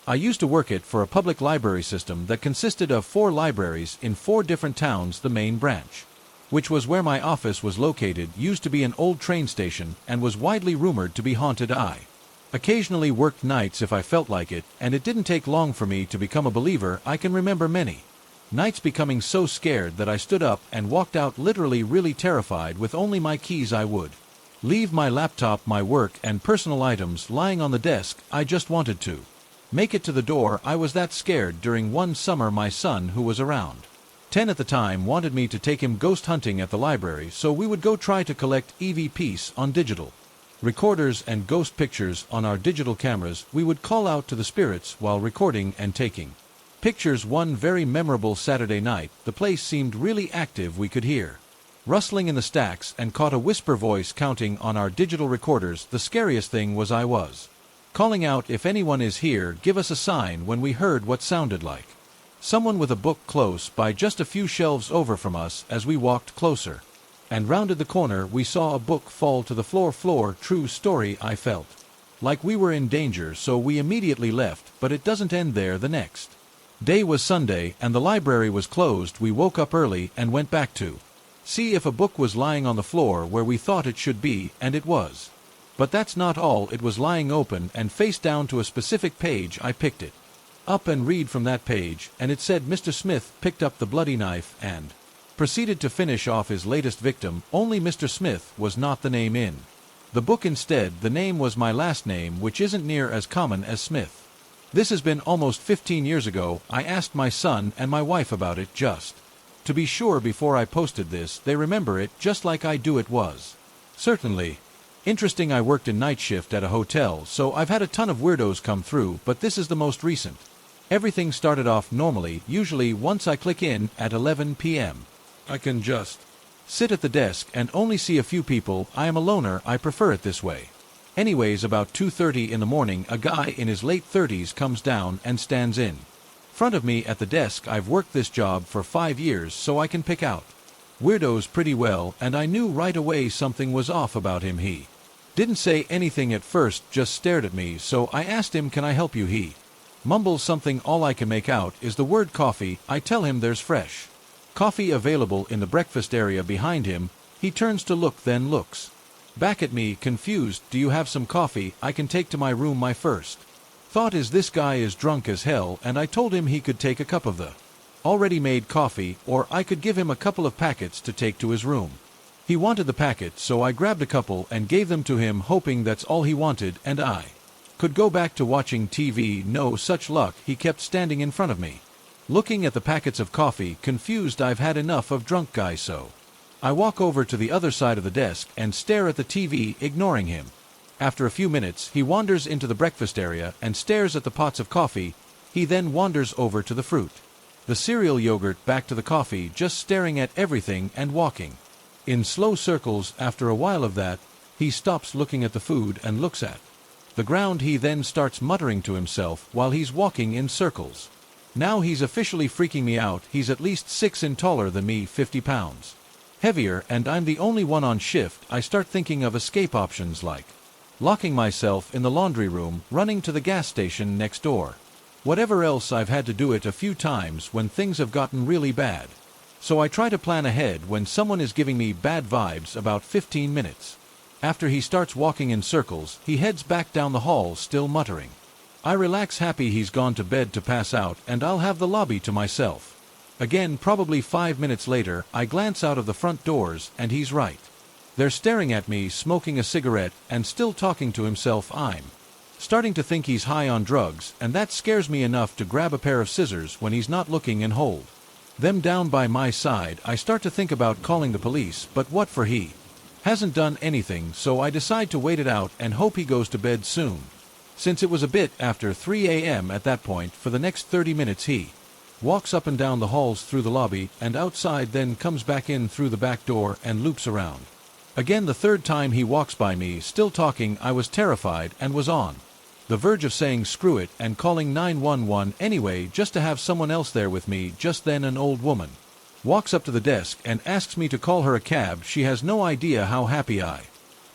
I used to work it for a public library system that consisted of 4 libraries in 4 different towns. The main branch, which was where my office was located, used to be an old train station and was widely rumored to be haunted. I occasionally worked nights if I felt like it, and it didn't take long for me to become a believer. I can remember many nights becoming so scared that I stood up and walked out, literally really terrified. With only my keys, I would leave my laptop, my work, and personal items lying on the desk. I just wanted to make it to the door. I was that scared. During one summer, my son, who was around 10 at the time, wanted me to take him ghost hunting at the library, so we would go try to collect EVPs on digital recorders and ghost pictures on our digital cameras. We would call out to the spirits while recording and taking pictures. One very memorable Saturday night, the place seemed really active. We could hear rustling in the stacks and caught a whisper voice counting on our digital recorders. The scariest thing was I was calling out, "If anyone is here, give us a sign," when we heard what sounded like someone with a book close by, just a few shelves over from us. As we walked closer and rounded the corner, we saw a book fall to the floor. True story. I felt like we were in danger, so we immediately left, but it doesn't end there. The next day was Sunday, and the library was closed. We woke up early and went back to see if a book was lying on the floor where we thought it should be, and it was. But that's not all. It was lying open and face down to a specific page. I picked it up and read from that page, and it said Mr. Smith picked up the bloody knife and proceeded to finish off his latest victim. Only Mr. Smith was not the name in the book. Instead, the name was my last name, which isn't near as common as Smith. This has been almost 15 years ago. I asked my son and my wife about it just to be sure before I posted this. They remember it just like I do. It was certainly interesting. I worked in night shift at a hotel, so I've had a ton of weirdos come through, but this is the most recent. Everything started off normally. Usually once I click in at 11 p.m., I can just sit at the desk and only see a few people. I am a loner. I prefer it this way. Anyways, about 2:30 in the morning, a guy in his late 30s comes down and stands in front of me at the desk. I've worked this job for 5 years, so I can pick out weirdos pretty well, and I knew right away something was off about him. He didn't say anything at first, just stared at me, so I asked him, "Can I help you?" He mumbles something. All I can make out is the word coffee. I tell him there's fresh coffee available in the breakfast area behind him. He turns to look, then looks back at me, confused. "Do you have some coffee I can take to my room?" My first thought is this guy is drunk as hell, and I told him he could take a cup of the already made coffee, or I could give him a couple of packets to take to his room. He wanted the packet, so I grabbed a couple and gave them to him, hoping that's all he wanted and I could go back to watching TV. No such luck. He kept standing in front of me, looking at the packets of coffee, confused. I've had enough of drunk guys, so I walk over to the other side of the desk and stare at the TV, ignoring him. After a few minutes, he wanders into the breakfast area and stares at the pots of coffee. He then wanders over to the fruit, the cereal, yogurt, back to the coffee, just staring at everything and walking in slow circles. After a while of that, he stops looking at the food and looks at the ground. He then starts muttering to himself while he's walking in circles. Now he's officially freaking me out. He's at least 6 in taller than me, 50 pounds heavier, and I'm the only one on shift. I start thinking of escape options like locking myself in the laundry room, running to the gas station next door, whatever else. I've had to do it a few times when things have gotten really bad, so I try to plan ahead. When someone is giving me bad vibes, about 15 minutes after he starts walking in circles, he heads back down the hall, still muttering. I relax, happy he's gone to bed to pass out, and I'll have the lobby to myself. Again, probably 5 minutes later, I glance out of the front doors, and he's right there staring at me, smoking a cigarette and still talking to himself. I'm starting to think he's high on drugs, and that scares me enough to grab a pair of scissors when he's not looking and hold them down by my side. I start to think about calling the police, but what for? He hasn't done anything, so I decide to wait it out and hope he goes to bed soon. Since it was a bit after 3 a.m. at that point, for the next 30 minutes he walks up and down the halls, through the lobby and outside, then comes back in through the back door and loops around again. The third time he walks by me, still talking. I was terrified and was on the verge of saying screw it and calling 911 anyway, just to have someone else there with me. Just then an old woman walks up to the desk and asks me to call her a cab. She has no idea how happy I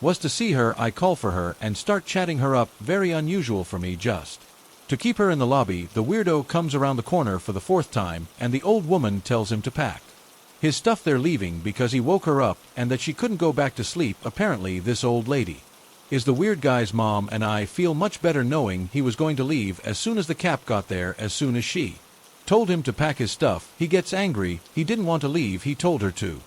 was to see her. I call for her and start chatting her up. Very unusual for me. Just To keep her in the lobby, the weirdo comes around the corner for the fourth time, and the old woman tells him to pack his stuff. They're leaving because he woke her up and that she couldn't go back to sleep. Apparently this old lady is the weird guy's mom, and I feel much better knowing he was going to leave as soon as the cap got there. As soon as she told him to pack his stuff, he gets angry. He didn't want to leave. He told her to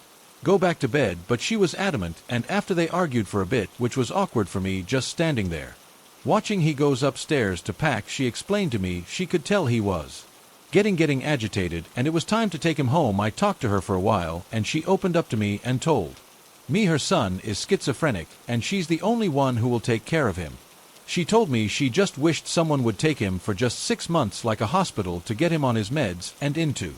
go back to bed, but she was adamant, and after they argued for a bit, which was awkward for me just standing there watching, he goes upstairs to pack. She explained to me she could tell he was getting agitated, and it was time to take him home. I talked to her for a while, and she opened up to me and told me her son is schizophrenic, and she's the only one who will take care of him. She told me she just wished someone would take him for just 6 months, like a hospital, to get him on his meds and into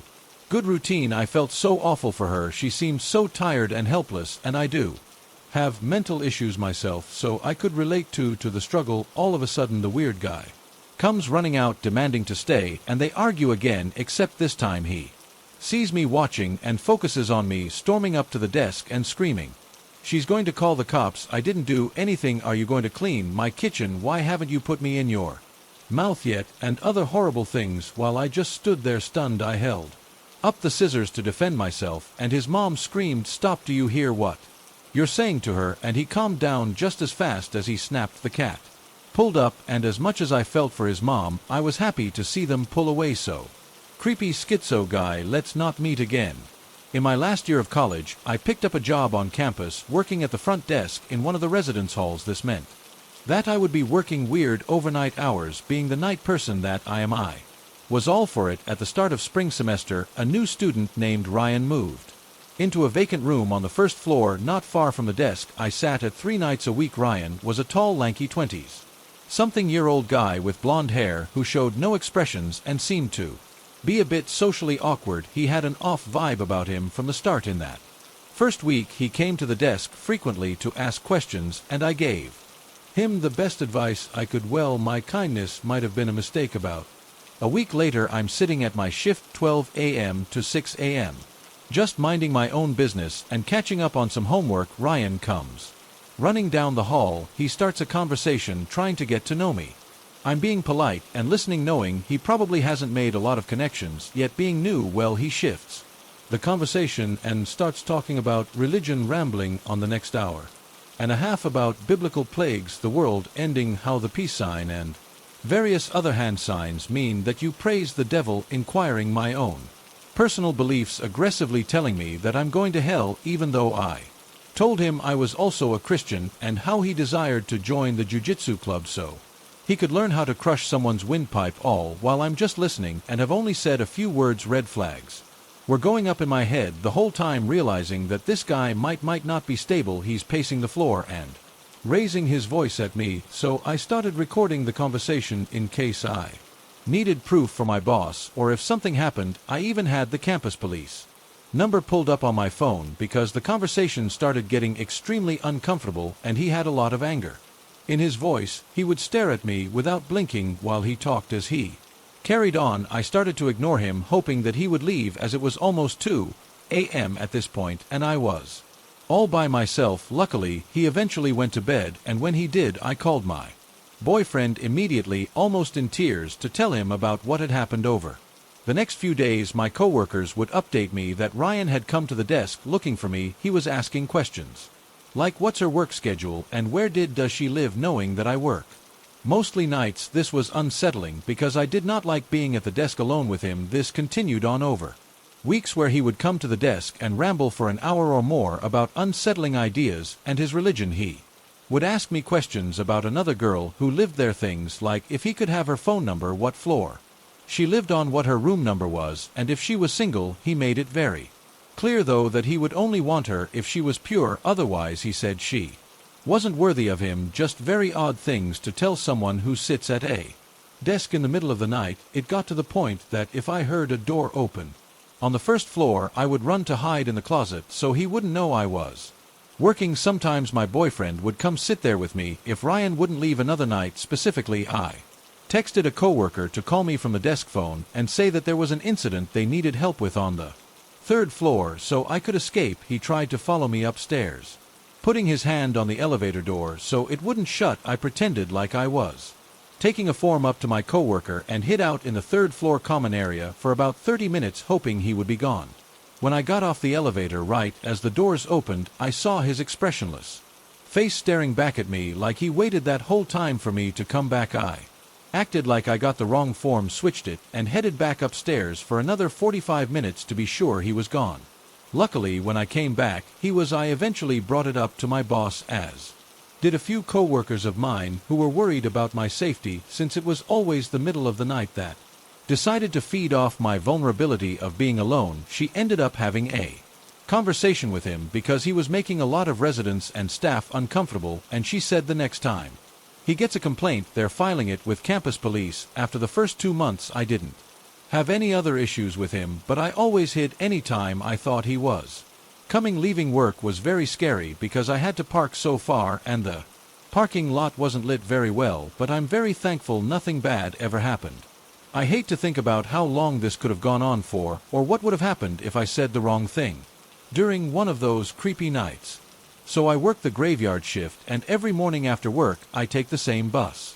good routine. I felt so awful for her. She seemed so tired and helpless, and I do have mental issues myself, so I could relate to the struggle. All of a sudden the weird guy comes running out demanding to stay, and they argue again, except this time he sees me watching and focuses on me, storming up to the desk and screaming, "She's going to call the cops. I didn't do anything. Are you going to clean my kitchen? Why haven't you put me in your mouth yet?" and other horrible things. While I just stood there stunned, I held up the scissors to defend myself, and his mom screamed, "Stop, do you hear what you're saying to her?" and he calmed down just as fast as he snapped the cat pulled up, and as much as I felt for his mom, I was happy to see them pull away. So creepy schizo guy, let's not meet again. In my last year of college, I picked up a job on campus working at the front desk in one of the residence halls. This meant that I would be working weird overnight hours. Being the night person that I am, I was all for it. At the start of spring semester, a new student named Ryan moved into a vacant room on the first floor not far from the desk I sat at 3 nights a week. Ryan was a tall, lanky 20-something-year-old guy with blonde hair who showed no expressions and seemed to be a bit socially awkward. He had an off vibe about him from the start. In that first week, he came to the desk frequently to ask questions, and I gave him the best advice I could. Well, my kindness might have been a mistake. About a week later, I'm sitting at my shift, 12 a.m. to 6 a.m., just minding my own business and catching up on some homework. Ryan comes running down the hall. He starts a conversation trying to get to know me. I'm being polite and listening, knowing he probably hasn't made a lot of connections yet. Being new, well, he shifts the conversation and starts talking about religion, rambling on the next hour and a half about biblical plagues, the world ending, how the peace sign and various other hand signs mean that you praise the devil, inquiring my own personal beliefs, aggressively telling me that I'm going to hell, even though I told him I was also a Christian, and how he desired to join the jiu-jitsu club so he could learn how to crush someone's windpipe, all while I'm just listening and have only said a few words. Red flags were going up in my head the whole time, realizing that this guy might not be stable. He's pacing the floor and raising his voice at me, so I started recording the conversation in case I needed proof for my boss, or if something happened. I even had the campus police number pulled up on my phone because the conversation started getting extremely uncomfortable and he had a lot of anger in his voice. He would stare at me without blinking while he talked. As he carried on, I started to ignore him, hoping that he would leave, as it was almost 2 a.m. at this point, and I was all by myself. Luckily, he eventually went to bed, and when he did, I called my boyfriend immediately, almost in tears, to tell him about what had happened. Over the next few days, my coworkers would update me that Ryan had come to the desk looking for me. He was asking questions like, what's her work schedule and where does she live, knowing that I work mostly nights. This was unsettling because I did not like being at the desk alone with him. This continued on over weeks, where he would come to the desk and ramble for an hour or more about unsettling ideas and his religion. He would ask me questions about another girl who lived there, things like if he could have her phone number, what floor she lived on, what her room number was, and if she was single. He made it very clear, though, that he would only want her if she was pure, otherwise he said she wasn't worthy of him. Just very odd things to tell someone who sits at a desk in the middle of the night. It got to the point that if I heard a door open on the first floor, I would run to hide in the closet so he wouldn't know I was working. Sometimes my boyfriend would come sit there with me if Ryan wouldn't leave. Another night specifically, I texted a coworker to call me from the desk phone and say that there was an incident they needed help with on the 3rd floor so I could escape. He tried to follow me upstairs, putting his hand on the elevator door so it wouldn't shut. I pretended like I was taking a form up to my coworker and hid out in the third-floor common area for about 30 minutes hoping he would be gone. When I got off the elevator right as the doors opened, I saw his expressionless face staring back at me like he waited that whole time for me to come back. I acted like I got the wrong form, switched it, and headed back upstairs for another 45 minutes to be sure he was gone. Luckily, when I came back, I eventually brought it up to my boss, as did a few co-workers of mine who were worried about my safety since it was always the middle of the night that decided to feed off my vulnerability of being alone. She ended up having a conversation with him because he was making a lot of residents and staff uncomfortable, and she said the next time he gets a complaint, they're filing it with campus police. After the first 2 months, I didn't have any other issues with him, but I always hid any time I thought he was coming. Leaving work was very scary because I had to park so far and the parking lot wasn't lit very well, but I'm very thankful nothing bad ever happened. I hate to think about how long this could have gone on for, or what would have happened if I said the wrong thing during one of those creepy nights. So I work the graveyard shift, and every morning after work I take the same bus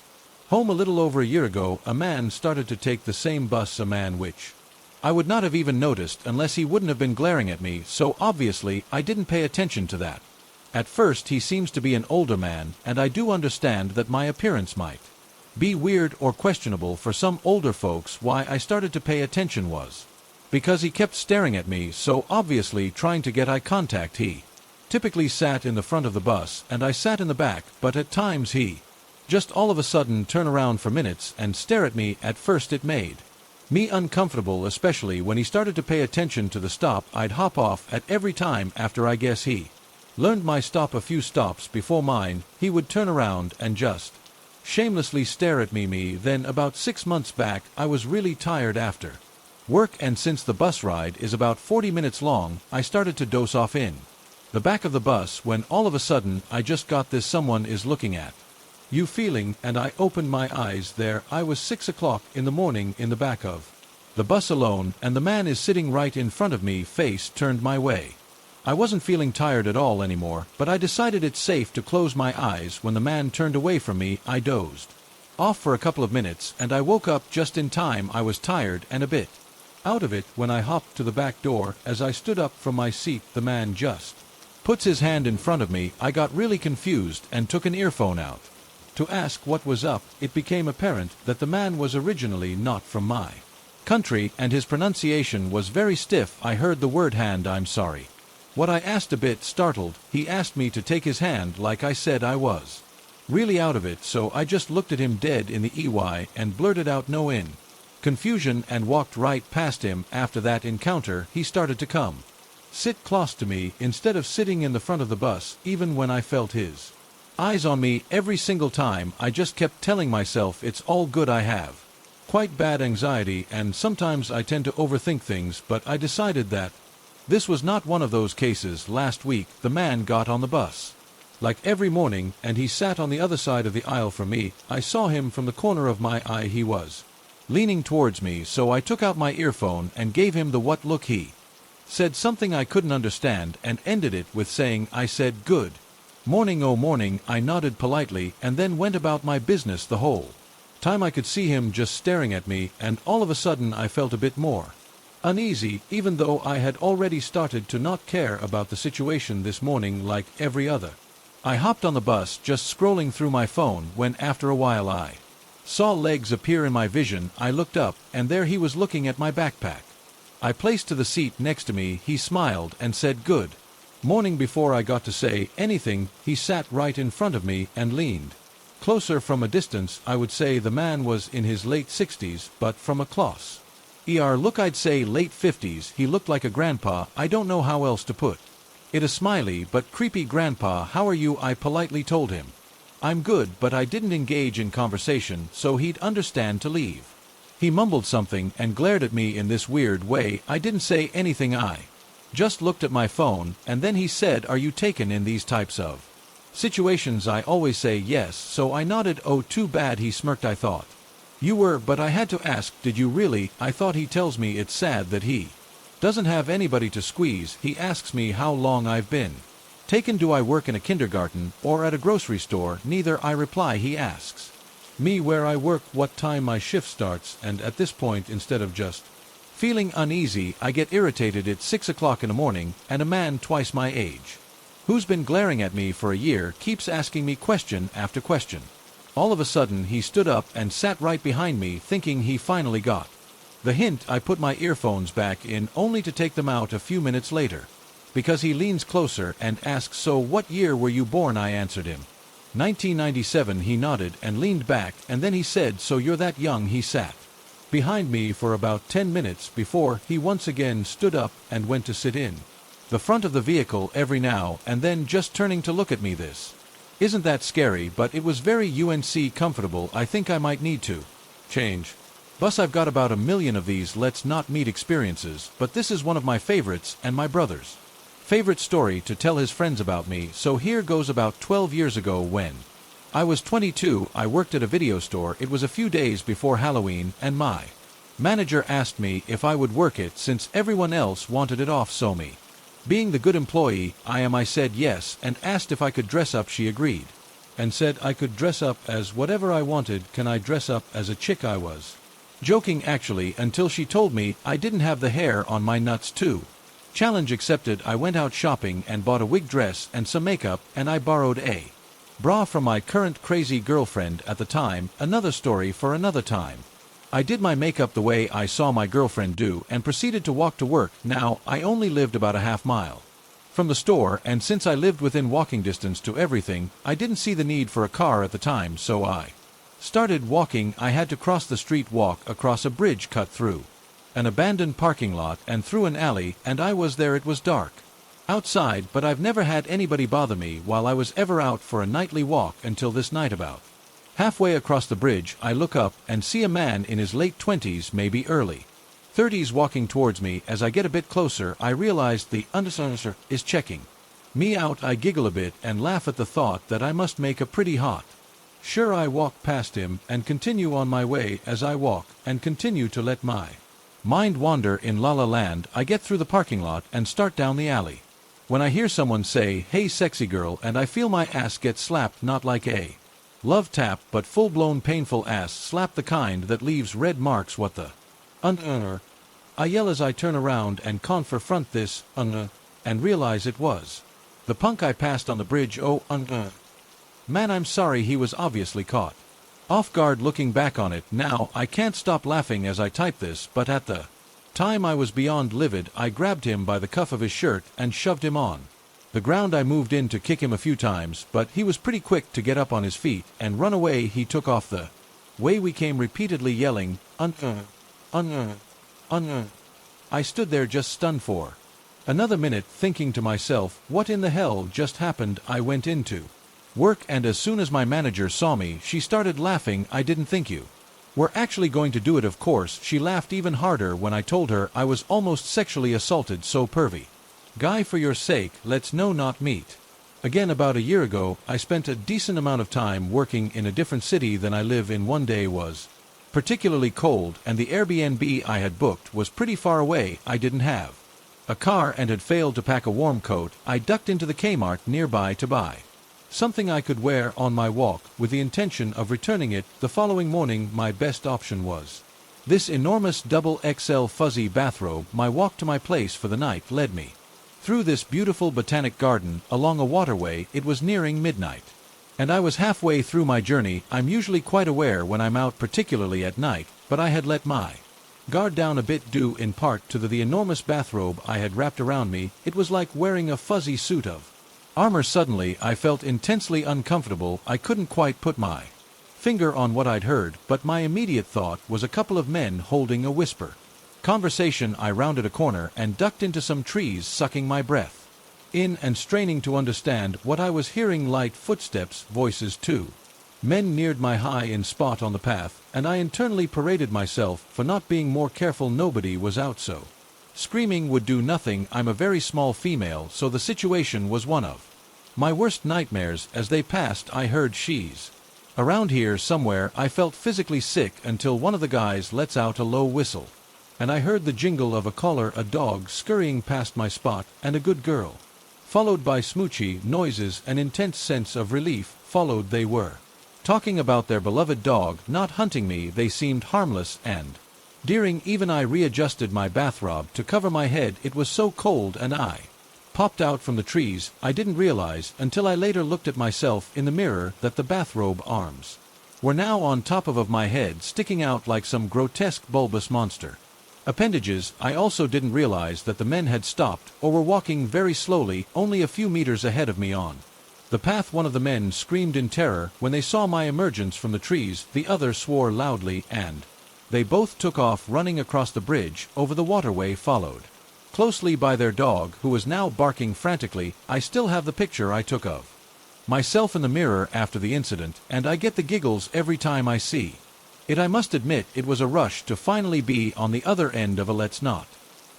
home. A little over a year ago, a man started to take the same bus, a man which I would not have even noticed unless he wouldn't have been glaring at me, so obviously I didn't pay attention to that. At first he seems to be an older man, and I do understand that my appearance might be weird or questionable for some older folks. Why I started to pay attention was because he kept staring at me, so obviously trying to get eye contact. He typically sat in the front of the bus, and I sat in the back, but at times he just all of a sudden turn around for minutes and stare at me. At first it made me uncomfortable, especially when he started to pay attention to the stop I'd hop off at every time. After I guess he learned my stop a few stops before mine, he would turn around and just shamelessly stare at me. Then about 6 months back, I was really tired after work, and since the bus ride is about 40 minutes long, I started to doze off in the back of the bus when all of a sudden I just got this "someone is looking at you" feeling, and I opened my eyes. There I was, 6 o'clock in the morning, in the back of the bus alone, and the man is sitting right in front of me, face turned my way. I wasn't feeling tired at all anymore, but I decided it's safe to close my eyes. When the man turned away from me, I dozed off for a couple of minutes, and I woke up just in time. I was tired and a bit out of it when I hopped to the back door. As I stood up from my seat, the man just puts his hand in front of me. I got really confused and took an earphone out to ask what was up. It became apparent that the man was originally not from my country, and his pronunciation was very stiff. I heard the word hand. I'm sorry. What I asked, a bit startled. He asked me to take his hand. Like I said, I was really out of it, so I just looked at him dead in the EY and blurted out no in confusion and walked right past him. After that encounter, he started to come sit close to me instead of sitting in the front of the bus. Even when I felt his eyes on me every single time, I just kept telling myself it's all good. I have quite bad anxiety, and sometimes I tend to overthink things, but I decided that this was not one of those cases. Last week, the man got on the bus like every morning, and he sat on the other side of the aisle from me. I saw him from the corner of my eye. He was leaning towards me, so I took out my earphone and gave him the "what" look. He said something I couldn't understand and ended it with saying, I said, "Good morning." "Oh, morning." I nodded politely and then went about my business. The whole time I could see him just staring at me, and all of a sudden I felt a bit more uneasy, even though I had already started to not care about the situation this morning like every other. I hopped on the bus, just scrolling through my phone, when after a while I saw legs appear in my vision. I looked up, and there he was looking at my backpack I placed to the seat next to me. He smiled and said, "Good morning." Before I got to say anything, he sat right in front of me and leaned closer. From a distance, I would say the man was in his late 60s, but from a close look, I'd say late 50s. He looked like a grandpa. I don't know how else to put it. A smiley but creepy grandpa. "How are you?" I politely told him. "I'm good," but I didn't engage in conversation so he'd understand to leave. He mumbled something and glared at me in this weird way. I didn't say anything. I just looked at my phone, and then he said, "Are you taken in these types of situations?" I always say yes, so I nodded. "Oh, too bad." He smirked. "I thought you were," but I had to ask, "Did you really?" I thought he tells me it's sad that he doesn't have anybody to squeeze. He asks me how long I've been taken. Do I work in a kindergarten or at a grocery store? Neither, I reply. He asks Me where I work, what time my shift starts, and at this point, instead of just feeling uneasy, I get irritated at 6 o'clock in the morning, and a man twice my age, who's been glaring at me for a year, keeps asking me question after question. All of a sudden he stood up and sat right behind me, thinking he finally got the hint. I put my earphones back in, only to take them out a few minutes later, because he leans closer and asks, "So what year were you born?" I answered him, 1997. He nodded and leaned back, and then he said, "So you're that young?" He sat behind me for about 10 minutes before he once again stood up and went to sit in the front of the vehicle every now and then, just turning to look at me. This isn't that scary, but it was very comfortable. I think I might need to change bus. I've got about 1 million of these let's not meet experiences, but this is one of my favorites and my brother's favorite story to tell his friends about me. So here goes. About 12 years ago, when I was 22, I worked at a video store. It was a few days before Halloween, and my manager asked me if I would work it since everyone else wanted it off. So me, being the good employee I am, I said yes, and asked if I could dress up. She agreed and said I could dress up as whatever I wanted. Can I dress up as a chick? I was joking, actually, until she told me I didn't have the hair on my nuts too. Challenge accepted. I went out shopping and bought a wig, dress, and some makeup, and I borrowed a bra from my current crazy girlfriend at the time. Another story for another time. I did my makeup the way I saw my girlfriend do and proceeded to walk to work. Now, I only lived about a half-mile from the store, and since I lived within walking distance to everything, I didn't see the need for a car at the time, so I started walking. I had to cross the street, walk across a bridge, cut through an abandoned parking lot and through an alley, and I was there. It was dark outside, but I've never had anybody bother me while I was ever out for a nightly walk until this night. About halfway across the bridge, I look up and see a man in his late 20s, maybe early 30s, walking towards me. As I get a bit closer, I realize the undersized is checking me out. I giggle a bit and laugh at the thought that I must make a pretty hot. Sure, I walk past him and continue on my way. As I walk and continue to let my mind wander in La La Land, I get through the parking lot and start down the alley, when I hear someone say, "Hey sexy girl," and I feel my ass get slapped. Not like a love tap, but full-blown painful ass slap, the kind that leaves red marks. What the I yell as I turn around and confront this and realize it was the punk I passed on the bridge. Oh, man, I'm sorry. He was obviously caught off guard. Looking back on it now, I can't stop laughing as I type this, but at the time I was beyond livid. I grabbed him by the cuff of his shirt and shoved him on the ground. I moved in to kick him a few times, but he was pretty quick to get up on his feet and run away. He took off the way we came, repeatedly yelling, I stood there just stunned for another minute, thinking to myself, what in the hell just happened? I went into work, and as soon as my manager saw me, she started laughing. I didn't think you were actually going to do it. Of course, she laughed even harder when I told her I was almost sexually assaulted. So pervy guy, for your sake, let's not meet again. About a year ago, I spent a decent amount of time working in a different city than I live in. One day was particularly cold, and the Airbnb I had booked was pretty far away. I didn't have a car and had failed to pack a warm coat. I ducked into the Kmart nearby to buy something I could wear on my walk, with the intention of returning it the following morning. My best option was this enormous double XL fuzzy bathrobe. My walk to my place for the night led me through this beautiful botanic garden along a waterway. It was nearing midnight, and I was halfway through my journey. I'm usually quite aware when I'm out, particularly at night, but I had let my guard down a bit, due in part to the enormous bathrobe I had wrapped around me. It was like wearing a fuzzy suit of armor. Suddenly, I felt intensely uncomfortable. I couldn't quite put my finger on what I'd heard, but my immediate thought was a couple of men holding a whisper conversation. I rounded a corner and ducked into some trees, sucking my breath in and straining to understand what I was hearing. Light footsteps, voices too. Men neared my high-in spot on the path, and I internally paraded myself for not being more careful. Nobody was out, so screaming would do nothing. I'm a very small female, so the situation was one of my worst nightmares. As they passed, I heard she's around here somewhere. I felt physically sick until one of the guys lets out a low whistle, and I heard the jingle of a collar, a dog scurrying past my spot, and a good girl, followed by smoochy noises. An intense sense of relief followed. They were talking about their beloved dog not hunting me. They seemed harmless and daring. Even I readjusted my bathrobe to cover my head. It was so cold and I popped out from the trees. I didn't realize until I later looked at myself in the mirror that the bathrobe arms were now on top of my head, sticking out like some grotesque bulbous monster appendages. I also didn't realize that the men had stopped or were walking very slowly, only a few meters ahead of me on the path. One of the men screamed in terror when they saw my emergence from the trees. The other swore loudly, and they both took off running across the bridge over the waterway, followed closely by their dog, who was now barking frantically. I still have the picture I took of myself in the mirror after the incident, and I get the giggles every time I see it. I must admit it was a rush to finally be on the other end of a let's not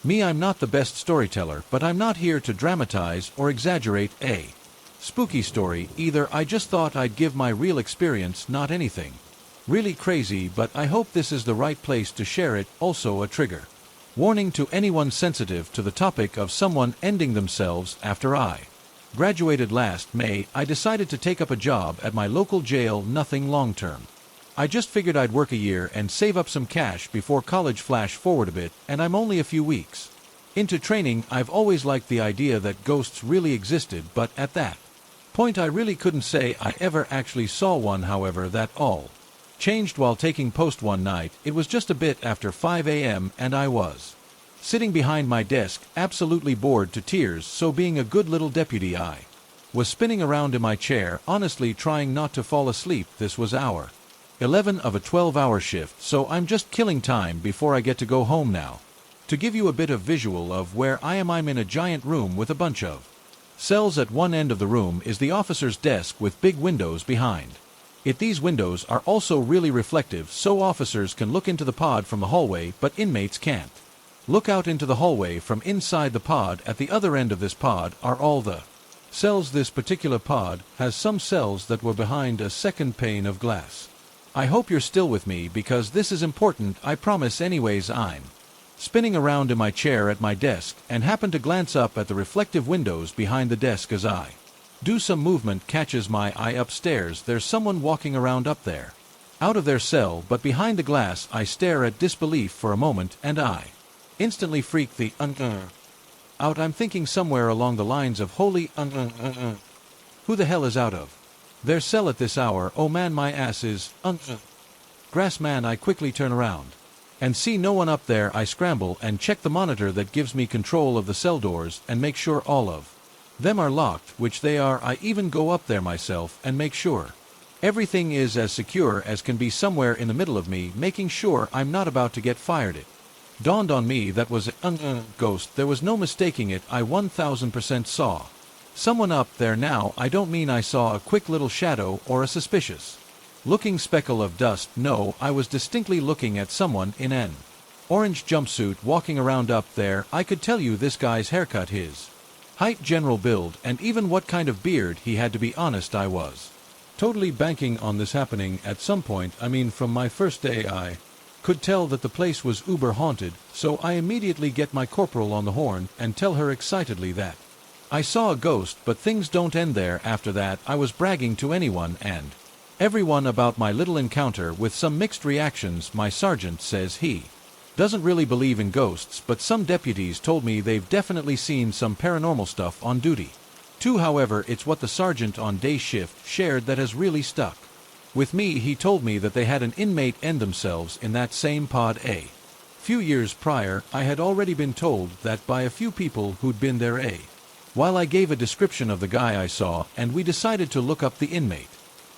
me. I'm not the best storyteller, but I'm not here to dramatize or exaggerate a spooky story either. I just thought I'd give my real experience, not anything really crazy, but I hope this is the right place to share it. Also a trigger warning to anyone sensitive to the topic of someone ending themselves. After I graduated last May, I decided to take up a job at my local jail. Nothing long-term. I just figured I'd work a year and save up some cash before college. Flash forward a bit, and I'm only a few weeks into training. I've always liked the idea that ghosts really existed, but at that point I really couldn't say I ever actually saw one. However, that all changed while taking post one night. It was just a bit after 5 a.m. and I was sitting behind my desk, absolutely bored to tears. So being a good little deputy, I was spinning around in my chair, honestly trying not to fall asleep. This was hour 11 of a 12-hour shift, so I'm just killing time before I get to go home now. To give you a bit of visual of where I am, I'm in a giant room with a bunch of cells. At one end of the room is the officer's desk with big windows behind it. These windows are also really reflective, so officers can look into the pod from the hallway, but inmates can't look out into the hallway from inside the pod. At the other end of this pod are all the cells. This particular pod has some cells that were behind a second pane of glass. I hope you're still with me because this is important, I promise. Anyways, I'm spinning around in my chair at my desk and happen to glance up at the reflective windows behind the desk. As I do, some movement catches my eye upstairs. There's someone walking around up there, out of their cell, but behind the glass. I stare at disbelief for a moment and I instantly freak the out. I'm thinking somewhere along the lines of holy who the hell is out of their cell at this hour? Oh man, my ass is grass. Man, I quickly turn around and see no one up there. I scramble and check the monitor that gives me control of the cell doors and make sure all of them are locked, which they are. I even go up there myself and make sure everything is as secure as can be. Somewhere in the middle of me making sure I'm not about to get fired, it dawned on me that was a ghost. There was no mistaking it. I 1000% saw someone up there. Now, I don't mean I saw a quick little shadow or a suspicious looking speckle of dust. No, I was distinctly looking at someone in an orange jumpsuit walking around up there. I could tell you this guy's haircut, his height, general build, and even what kind of beard he had. To be honest, I was totally banking on this happening at some point. I mean, from my first day I could tell that the place was uber haunted, so I immediately get my corporal on the horn and tell her excitedly that I saw a ghost. But things don't end there. After that, I was bragging to anyone and everyone about my little encounter with some mixed reactions. My sergeant says he doesn't really believe in ghosts, but some deputies told me they've definitely seen some paranormal stuff on duty too. However, it's what the sergeant on day shift shared that has really stuck with me. He told me that they had an inmate end themselves in that same pod a few years prior. I had already been told that by a few people who'd been there while I gave a description of the guy I saw, and we decided to look up the inmate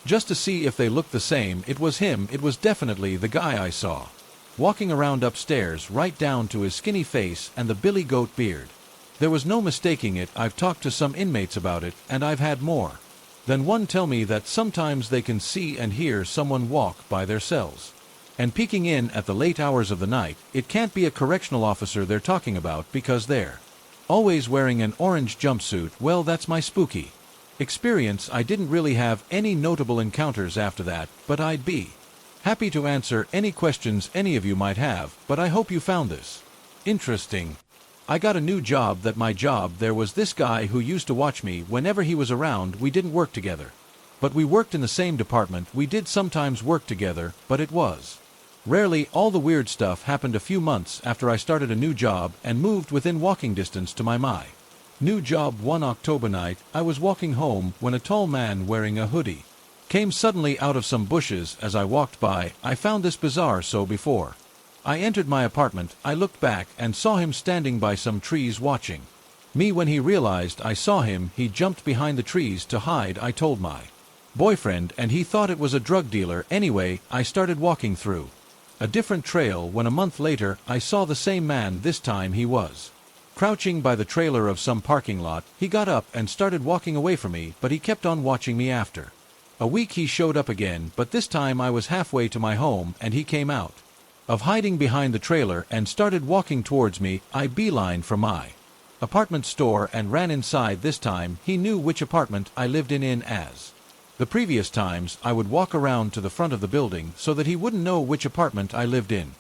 just to see if they looked the same. It was him. It was definitely the guy I saw walking around upstairs, right down to his skinny face and the billy goat beard. There was no mistaking it. I've talked to some inmates about it, and I've had more than one tell me that sometimes they can see and hear someone walk by their cells and peeking in at the late hours of the night. It can't be a correctional officer they're talking about because they're always wearing an orange jumpsuit. Well, that's my spooky experience. I didn't really have any notable encounters after that, but I'd be happy to answer any questions any of you might have. But I hope you found this interesting. I got a new job. There was this guy who used to watch me whenever he was around. We didn't work together, But we worked in the same department. We did sometimes work together, but it was rarely. All the weird stuff happened a few months after I started a new job and moved within walking distance to my new job. One October night, I was walking home when a tall man wearing a hoodie came suddenly out of some bushes. As I walked by, I found this bizarre. So before I entered my apartment, I looked back and saw him standing by some trees watching me. When he realized I saw him, he jumped behind the trees to hide. I told my boyfriend, and he thought it was a drug dealer. Anyway, I started walking through a different trail. When a month later, I saw the same man. This time he was crouching by the trailer of some parking lot. He got up and started walking away from me, but he kept on watching me. After a week he showed up again, but this time I was halfway to my home and he came out of hiding behind the trailer and started walking towards me. I beelined for my apartment store and ran inside. This time he knew which apartment I lived in. As the previous times, I would walk around to the front of the building so that he wouldn't know which apartment I lived in.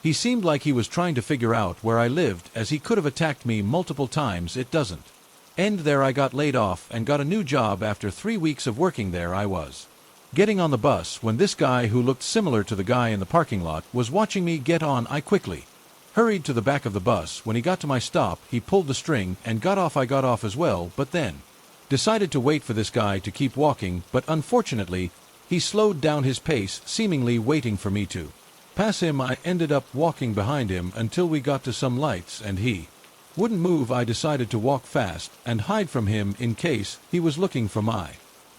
He seemed like he was trying to figure out where I lived, as he could have attacked me multiple times. It doesn't end there. I got laid off and got a new job. After 3 weeks of working there, I was getting on the bus when this guy who looked similar to the guy in the parking lot was watching me get on. I quickly hurried to the back of the bus. When he got to my stop, he pulled the string and got off. I got off as well, but then decided to wait for this guy to keep walking, but unfortunately, he slowed down his pace, seemingly waiting for me to pass him. I ended up walking behind him until we got to some lights and he wouldn't move. I decided to walk fast and hide from him in case he was looking for my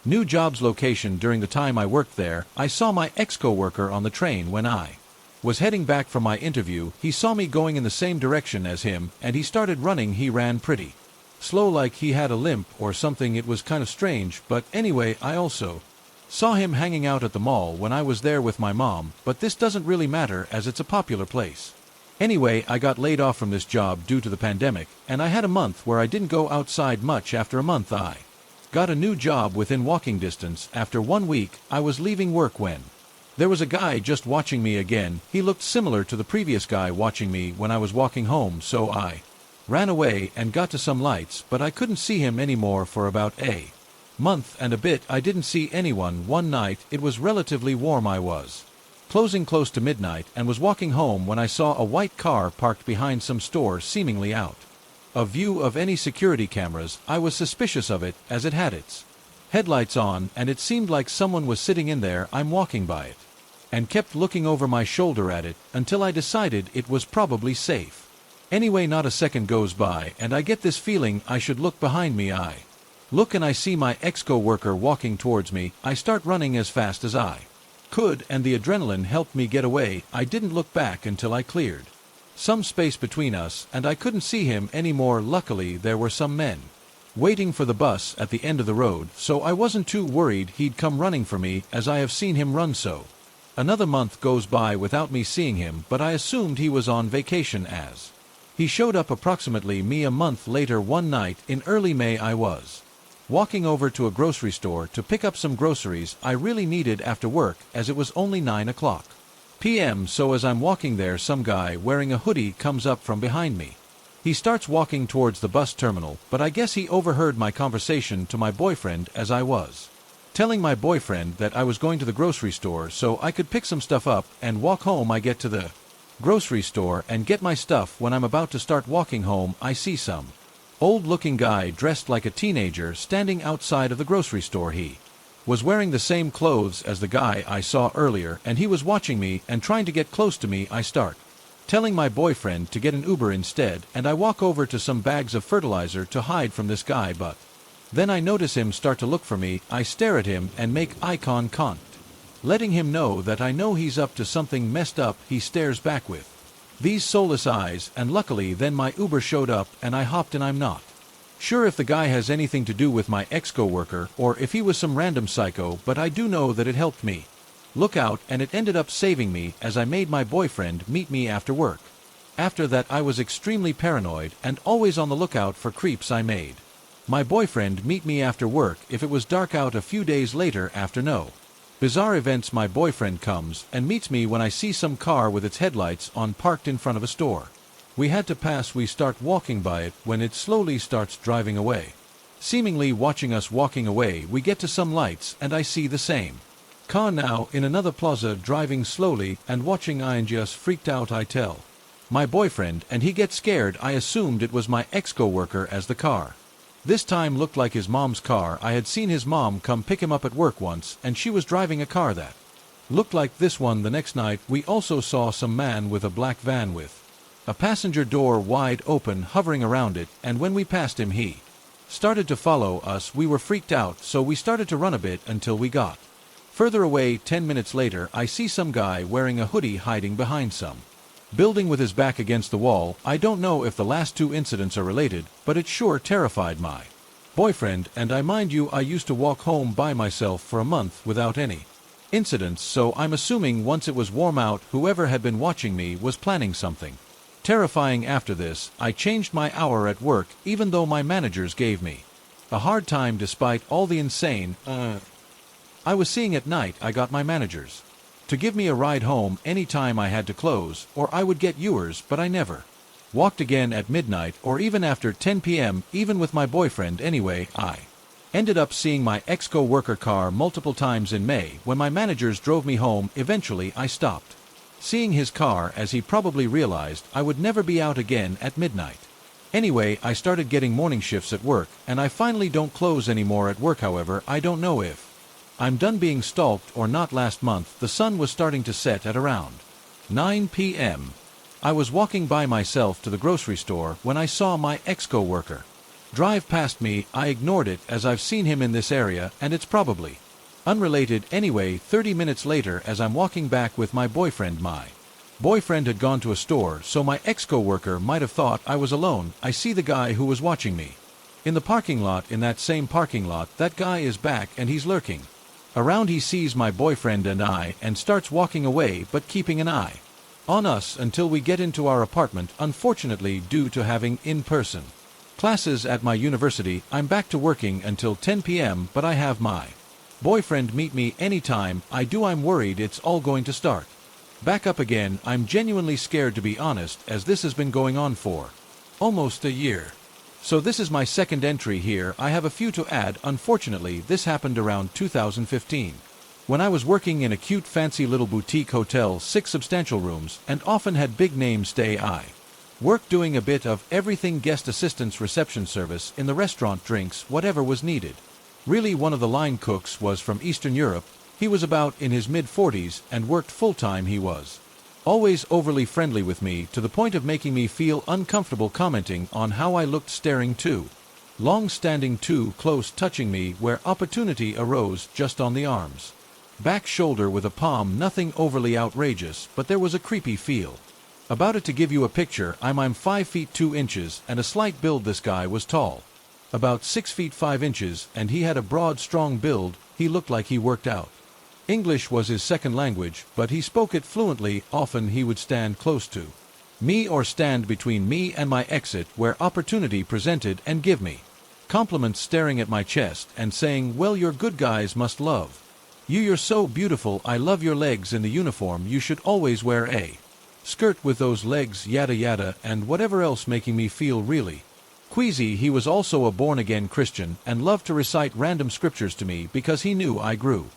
new job's location. During the time I worked there, I saw my ex-coworker on the train. When I was heading back from my interview, he saw me going in the same direction as him and he started running. He ran pretty slow, like he had a limp or something. It was kind of strange, but anyway, I also saw him hanging out at the mall when I was there with my mom, but this doesn't really matter as it's a popular place. Anyway, I got laid off from this job due to the pandemic, and I had a month where I didn't go outside much. After a month, I got a new job within walking distance. After 1 week, I was leaving work when there was a guy just watching me again. He looked similar to the previous guy watching me when I was walking home, so I ran away and got to some lights, but I couldn't see him anymore for about a month and a bit. I didn't see anyone. One night, it was relatively warm. I was closing close to midnight and was walking home when I saw a white car parked behind some store, seemingly out of view of any security cameras. I was suspicious of it as it had its headlights on and it seemed like someone was sitting in there. I'm walking by it and kept looking over my shoulder at it until I decided it was probably safe. Anyway, not a second goes by and I get this feeling I should look behind me. I look and I see my ex-coworker walking towards me. I start running as fast as I could and the adrenaline helped me get away. I didn't look back until I cleared some space between us and I couldn't see him anymore. Luckily, there were some men waiting for the bus at the end of the road, so I wasn't too worried he'd come running for me, as I have seen him run. So another month goes by without me seeing him, but I assumed he was on vacation as he showed up approximately a month later. One night in early May, I was walking over to a grocery store to pick up some groceries I really needed after work, as it was only 9 p.m. So as I'm walking there, some guy wearing a hoodie comes up from behind me. He starts walking towards the bus terminal, but I guess he overheard my conversation to my boyfriend as I was telling my boyfriend that I was going to the grocery store so I could pick some stuff up and walk home. I get to the grocery store and get my stuff. When I'm about to start walking home, I see some old-looking guy dressed like a teenager standing outside of the grocery store. He was wearing the same clothes as the guy I saw earlier, and he was watching me and trying to get close to me. I start telling my boyfriend to get an Uber instead, and I walk over to some bags of fertilizer to hide from this guy, but then I notice him start to look for me. I stare at him and make eye contact, letting him know that I know he's up to something messed up. He stares back with these soulless eyes, and luckily then my Uber showed up and I hopped in. I'm not sure if the guy has anything to do with my ex-coworker or if he was some random psycho, but I do know that it helped me look out and it ended up saving me, as I made my boyfriend meet me after work. After that, I was extremely paranoid and always on the lookout for creeps. I made my boyfriend meet me after work if it was dark out. A few days later, after no bizarre events, my boyfriend comes and meets me when I see some car with its headlights on parked in front of a store we had to pass. We start walking by it when it slowly starts driving away. Seemingly watching us walking away, we get to some lights and I see the same car now in another plaza driving slowly and watching. I just freaked out. I tell my boyfriend and he gets scared. I assumed it was my ex-co-worker as the car. This time looked like his mom's car. I had seen his mom come pick him up at work once and she was driving a car that looked like this one. The next night we also saw some man with a black van with a passenger door wide open hovering around it, and when we passed him he started to follow us. We were freaked out, so we started to run a bit until we got further away. 10 minutes later I see some guy wearing a hoodie hiding behind some building with his back against the wall. I don't know if the last two incidents are related, but it sure terrified my boyfriend, and I mind you I used to walk home by myself for a month without any incidents, so I'm assuming once it was warm out whoever had been watching me was planning something terrifying. After this, I changed my hour at work even though my managers gave me a hard time despite all the insane I was seeing at night. I got my managers to give me a ride home any time I had to close, or I would get yours, but I never walked again at midnight or even after 10 p.m. even with my boyfriend. Anyway, I ended up seeing my ex-co-worker car multiple times in May when my managers drove me home. Eventually I stopped seeing his car as he probably realized I would never be out again at midnight. Anyway, I started getting morning shifts at work and I finally don't close anymore at work. However, I don't know if I'm done being stalked or not. Last month the sun was starting to set at around 9 p.m. I was walking by myself to the grocery store when I saw my ex-co-worker drive past me. I ignored it as I've seen him in this area and it's probably unrelated. Anyway, 30 minutes later as I'm walking back with my boyfriend had gone to a store, so my ex-co-worker might have thought I was alone. I see the guy who was watching me in the parking lot. In that same parking lot, that guy is back and he's lurking around. He sees my boyfriend and I and starts walking away but keeping an eye on us until we get into our apartment. Unfortunately, due to having in-person classes at my university, I'm back to working until 10 p.m. but I have my boyfriend meet me anytime I do. I'm worried it's all going to start back up again. I'm genuinely scared, to be honest, as this has been going on for almost a year. So this is my second entry here. I have a few to add. Unfortunately, this happened around 2015 when I was working in a cute fancy little boutique hotel, 6 substantial rooms, and often had big names stay. I worked doing a bit of everything: guest assistance, reception service in the restaurant, drinks, whatever was needed. Really, one of the line cooks was from Eastern Europe. He was about in his mid-40s and worked full-time. He was always overly friendly with me, to the point of making me feel uncomfortable, commenting on how I looked, staring too long, standing too close, touching me where opportunity arose, just on the arms, back, shoulder, with a palm. Nothing overly outrageous, but there was a creepy feel about it. To give you a picture, I'm 5 feet 2 inches and a slight build. This guy was tall, about 6 feet 5 inches, and he had a broad, strong build. He looked like he worked out. English was his second language, but he spoke it fluently. Often he would stand close to me or stand between me and my exit where opportunity presented and give me compliments, staring at my chest and saying, "Well, your good guys must love you. You're so beautiful. I love your legs in the uniform. You should always wear a skirt with those legs," yada yada, and whatever else, making me feel really queasy. He was also a born-again Christian and loved to recite random scriptures to me because he knew I grew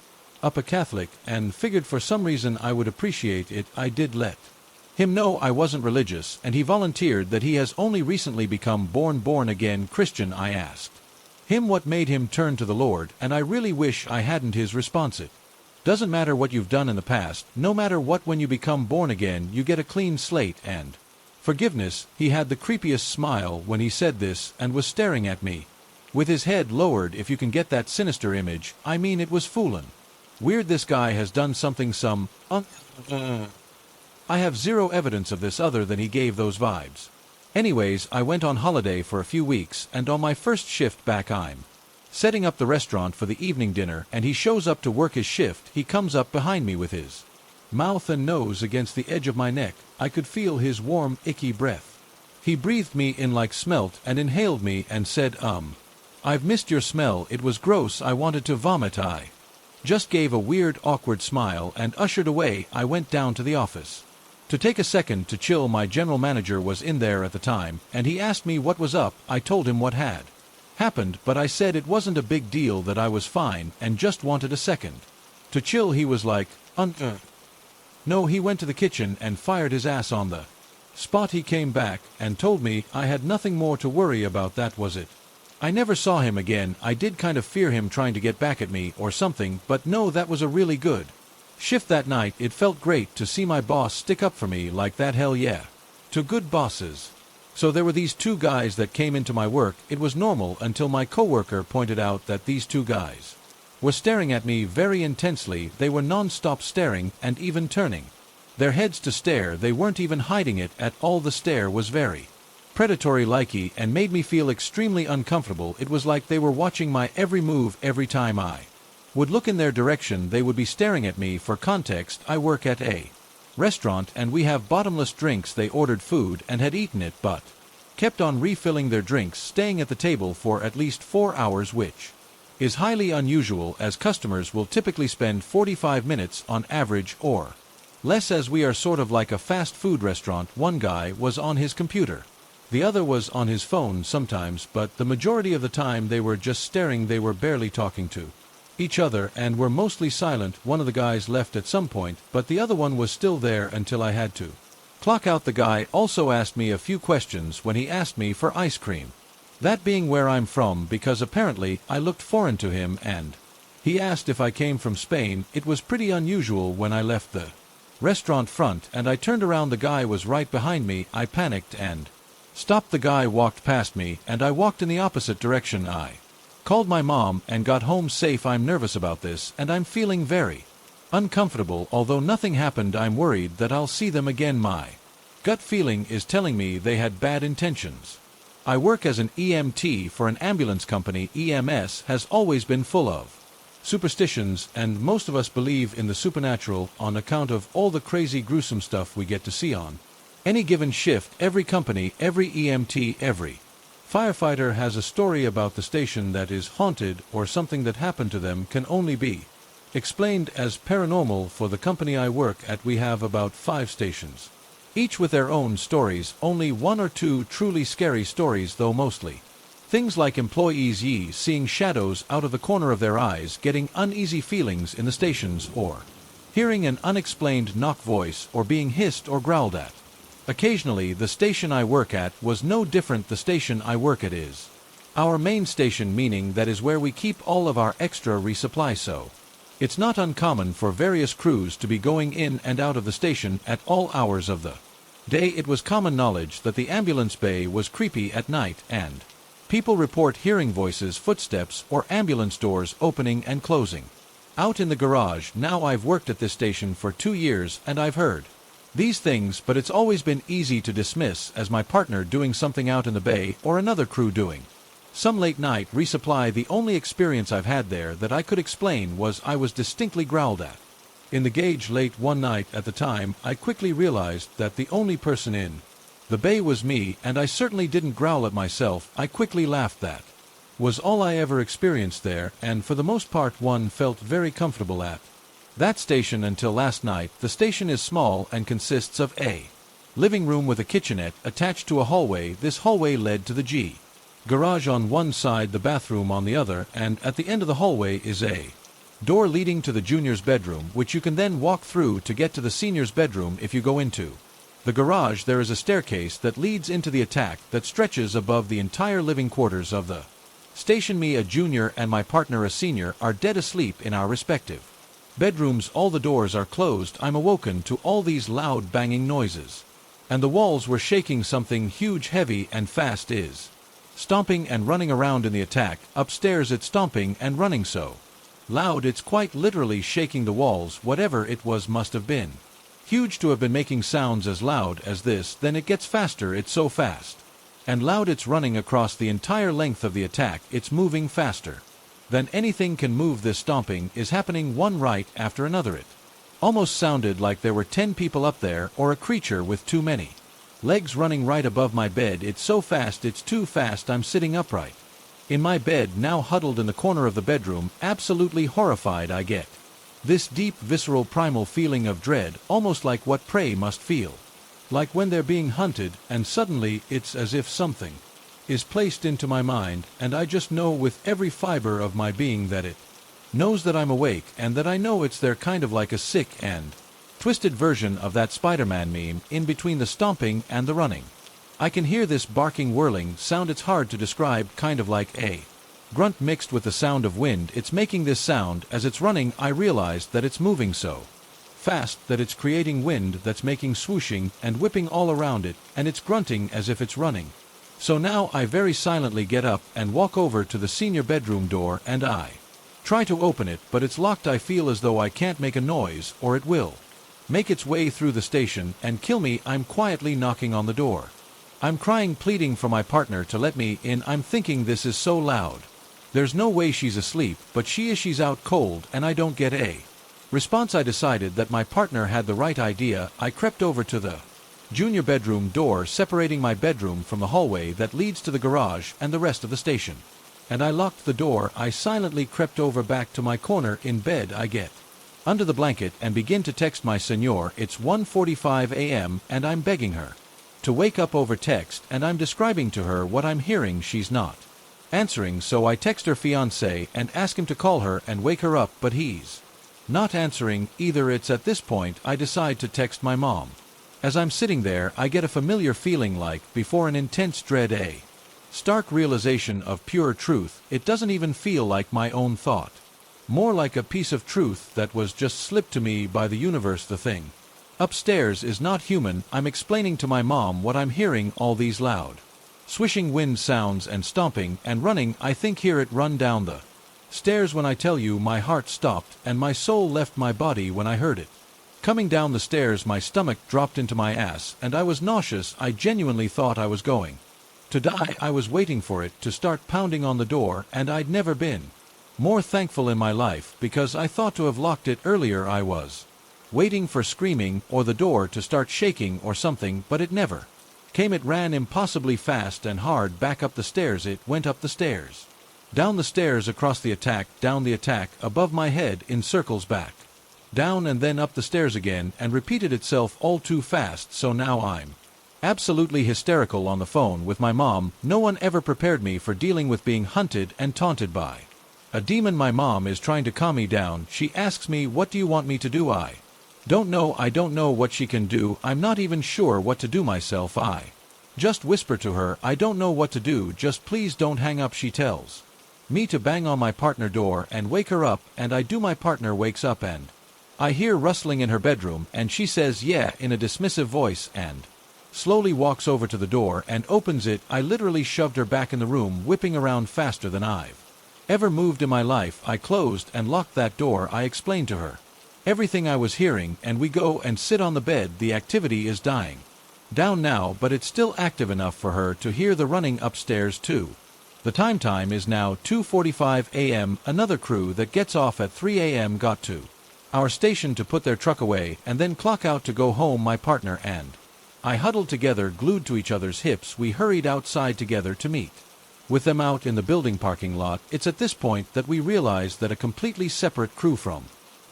up a Catholic and figured for some reason I would appreciate it. I did let him know I wasn't religious, and he volunteered that he has only recently become born-again Christian. I asked him what made him turn to the Lord, and I really wish I hadn't. His response: "It doesn't matter what you've done in the past, no matter what, when you become born again, you get a clean slate and forgiveness." He had the creepiest smile when he said this and was staring at me with his head lowered. If you can get that sinister image, I mean, it was foolin' weird. This guy has done something I have zero evidence of this other than he gave those vibes. Anyways, I went on holiday for a few weeks, and on my first shift back, I'm setting up the restaurant for the evening dinner, and he shows up to work his shift. He comes up behind me with his mouth and nose against the edge of my neck. I could feel his warm, icky breath. He breathed me in like smelt and inhaled me and said, "I've missed your smell. It was gross. I wanted to vomit." I just gave a weird, awkward smile and ushered away. I went down to the office to take a second to chill. My general manager was in there at the time, and he asked me what was up. I told him what had happened, but I said it wasn't a big deal, that I was fine and just wanted a second to chill. He was like, No, he went to the kitchen and fired his ass on the spot. He came back and told me I had nothing more to worry about, that was it. I never saw him again. I did kind of fear him trying to get back at me or something, but no, that was a really good shift that night. It felt great to see my boss stick up for me like that. Hell yeah. To good bosses. So there were these two guys that came into my work. It was normal until my coworker pointed out that these two guys were staring at me very intensely. They were non-stop staring and even turning their heads to stare. They weren't even hiding it at all. The stare was very predatory-likey and made me feel extremely uncomfortable. It was like they were watching my every move. Every time I would look in their direction, they would be staring at me. For context, I work at a restaurant and we have bottomless drinks. They ordered food and had eaten it, but kept on refilling their drinks, staying at the table for at least 4 hours, which is highly unusual, as customers will typically spend 45 minutes on average or less, as we are sort of like a fast food restaurant. One guy was on his computer. The other was on his phone sometimes, but the majority of the time they were just staring. They were barely talking to each other and were mostly silent. One of the guys left at some point, but the other one was still there until I had to clock out. The guy also asked me a few questions when he asked me for ice cream. That being where I'm from, because apparently I looked foreign to him, and he asked if I came from Spain. It was pretty unusual. When I left the restaurant front and I turned around, the guy was right behind me. I panicked and stopped. The guy walked past me and I walked in the opposite direction. I called my mom and got home safe. I'm nervous about this and I'm feeling very uncomfortable. Although nothing happened, I'm worried that I'll see them again. My gut feeling is telling me they had bad intentions. I work as an EMT for an ambulance company. EMS has always been full of superstitions, and most of us believe in the supernatural on account of all the crazy, gruesome stuff we get to see on any given shift. Every company, every EMT, every firefighter has a story about the station that is haunted, or something that happened to them can only be explained as paranormal. For the company I work at, we have about 5 stations, each with their own stories. Only 1 or 2 truly scary stories, though mostly things like employees seeing shadows out of the corner of their eyes, getting uneasy feelings in the stations, or hearing an unexplained knock voice, or being hissed or growled at. Occasionally, the station I work at was no different. The station I work at is our main station, meaning that is where we keep all of our extra resupply, so it's not uncommon for various crews to be going in and out of the station at all hours of the day. It was common knowledge that the ambulance bay was creepy at night, and people report hearing voices, footsteps, or ambulance doors opening and closing out in the garage. Now, I've worked at this station for 2 years and I've heard these things, but it's always been easy to dismiss as my partner doing something out in the bay or another crew doing some late night resupply. The only experience I've had there that I could explain was I was distinctly growled at in the gauge late one night. At the time, I quickly realized that the only person in the bay was me, and I certainly didn't growl at myself. I quickly laughed. That was all I ever experienced there, and for the most part one felt very comfortable at that station until last night. The station is small and consists of a living room with a kitchenette attached to a hallway. This hallway led to the garage on one side, the bathroom on the other, and at the end of the hallway is a door leading to the junior's bedroom, which you can then walk through to get to the senior's bedroom. If you go into the garage, there is a staircase that leads into the attack that stretches above the entire living quarters of the station. Me, a junior, and my partner, a senior, are dead asleep in our respective bedrooms. All the doors are closed. I'm awoken to all these loud banging noises, and the walls were shaking. Something huge, heavy, and fast is stomping and running around in the attack. Upstairs, it's stomping and running so loud it's quite literally shaking the walls. Whatever it was must have been huge to have been making sounds as loud as this. Then it gets faster. It's so fast and loud it's running across the entire length of the attack. It's moving faster than anything can move. This stomping is happening one right after another. It almost sounded like there were 10 people up there, or a creature with too many legs running right above my bed. It's so fast, it's too fast. I'm sitting upright in my bed now, huddled in the corner of the bedroom, absolutely horrified. I get this deep, visceral, primal feeling of dread, almost like what prey must feel like when they're being hunted, and suddenly it's as if something is placed into my mind, and I just know with every fiber of my being that it knows that I'm awake and that I know it's there, kind of like a sick and twisted version of that Spider-Man meme, in between the stomping and the running. I can hear this barking whirling sound. It's hard to describe, kind of like a grunt mixed with the sound of wind. It's making this sound as it's running. I realized that it's moving so fast that it's creating wind that's making swooshing and whipping all around it, and it's grunting as if it's running. So now I very silently get up and walk over to the senior bedroom door, and I try to open it, but it's locked. I feel as though I can't make a noise or it will make its way through the station and kill me. I'm quietly knocking on the door. I'm crying, pleading for my partner to let me in. I'm thinking, this is so loud. There's no way she's asleep, but she's out cold, and I don't get a response. I decided that my partner had the right idea. I crept over to the junior bedroom door separating my bedroom from the hallway that leads to the garage and the rest of the station, and I locked the door. I silently crept over back to my corner in bed. I get under the blanket and begin to text my senor. It's 1:45 a.m. and I'm begging her to wake up over text, and I'm describing to her what I'm hearing. She's not answering, so I text her fiancé and ask him to call her and wake her up, but he's not answering either. It's at this point I decide to text my mom. As I'm sitting there, I get a familiar feeling like before, an intense dread, a stark realization of pure truth. It doesn't even feel like my own thought, more like a piece of truth that was just slipped to me by the universe. The thing upstairs is not human. I'm explaining to my mom what I'm hearing, all these loud swishing wind sounds and stomping and running. I think hear it run down the stairs. When I tell you, my heart stopped and my soul left my body when I heard it coming down the stairs. My stomach dropped into my ass and I was nauseous. I genuinely thought I was going to die. I was waiting for it to start pounding on the door, and I'd never been more thankful in my life, because I thought to have locked it earlier. I was waiting for screaming or the door to start shaking or something, but it never came. It ran impossibly fast and hard back up the stairs. It went up the stairs, down the stairs, across the attack, down the attack, above my head, in circles, back, down, and then up the stairs again, and repeated itself all too fast. So now I'm absolutely hysterical on the phone with my mom. No one ever prepared me for dealing with being hunted and taunted by a demon. My mom is trying to calm me down. She asks me, what do you want me to do? I don't know. I don't know what she can do. I'm not even sure what to do myself. I just whisper to her, I don't know what to do, just please don't hang up. She tells me to bang on my partner door and wake her up, and I do. My partner wakes up and I hear rustling in her bedroom, and she says yeah in a dismissive voice and slowly walks over to the door and opens it. I literally shoved her back in the room, whipping around faster than I've ever moved in my life. I closed and locked that door. I explained to her everything I was hearing, and we go and sit on the bed. The activity is dying down now, but it's still active enough for her to hear the running upstairs too. The time is now 2:45 a.m. Another crew that gets off at 3 a.m. got to our station to put their truck away and then clock out to go home. My partner and I huddled together, glued to each other's hips. We hurried outside together to meet with them out in the building parking lot. It's at this point that we realized that a completely separate crew from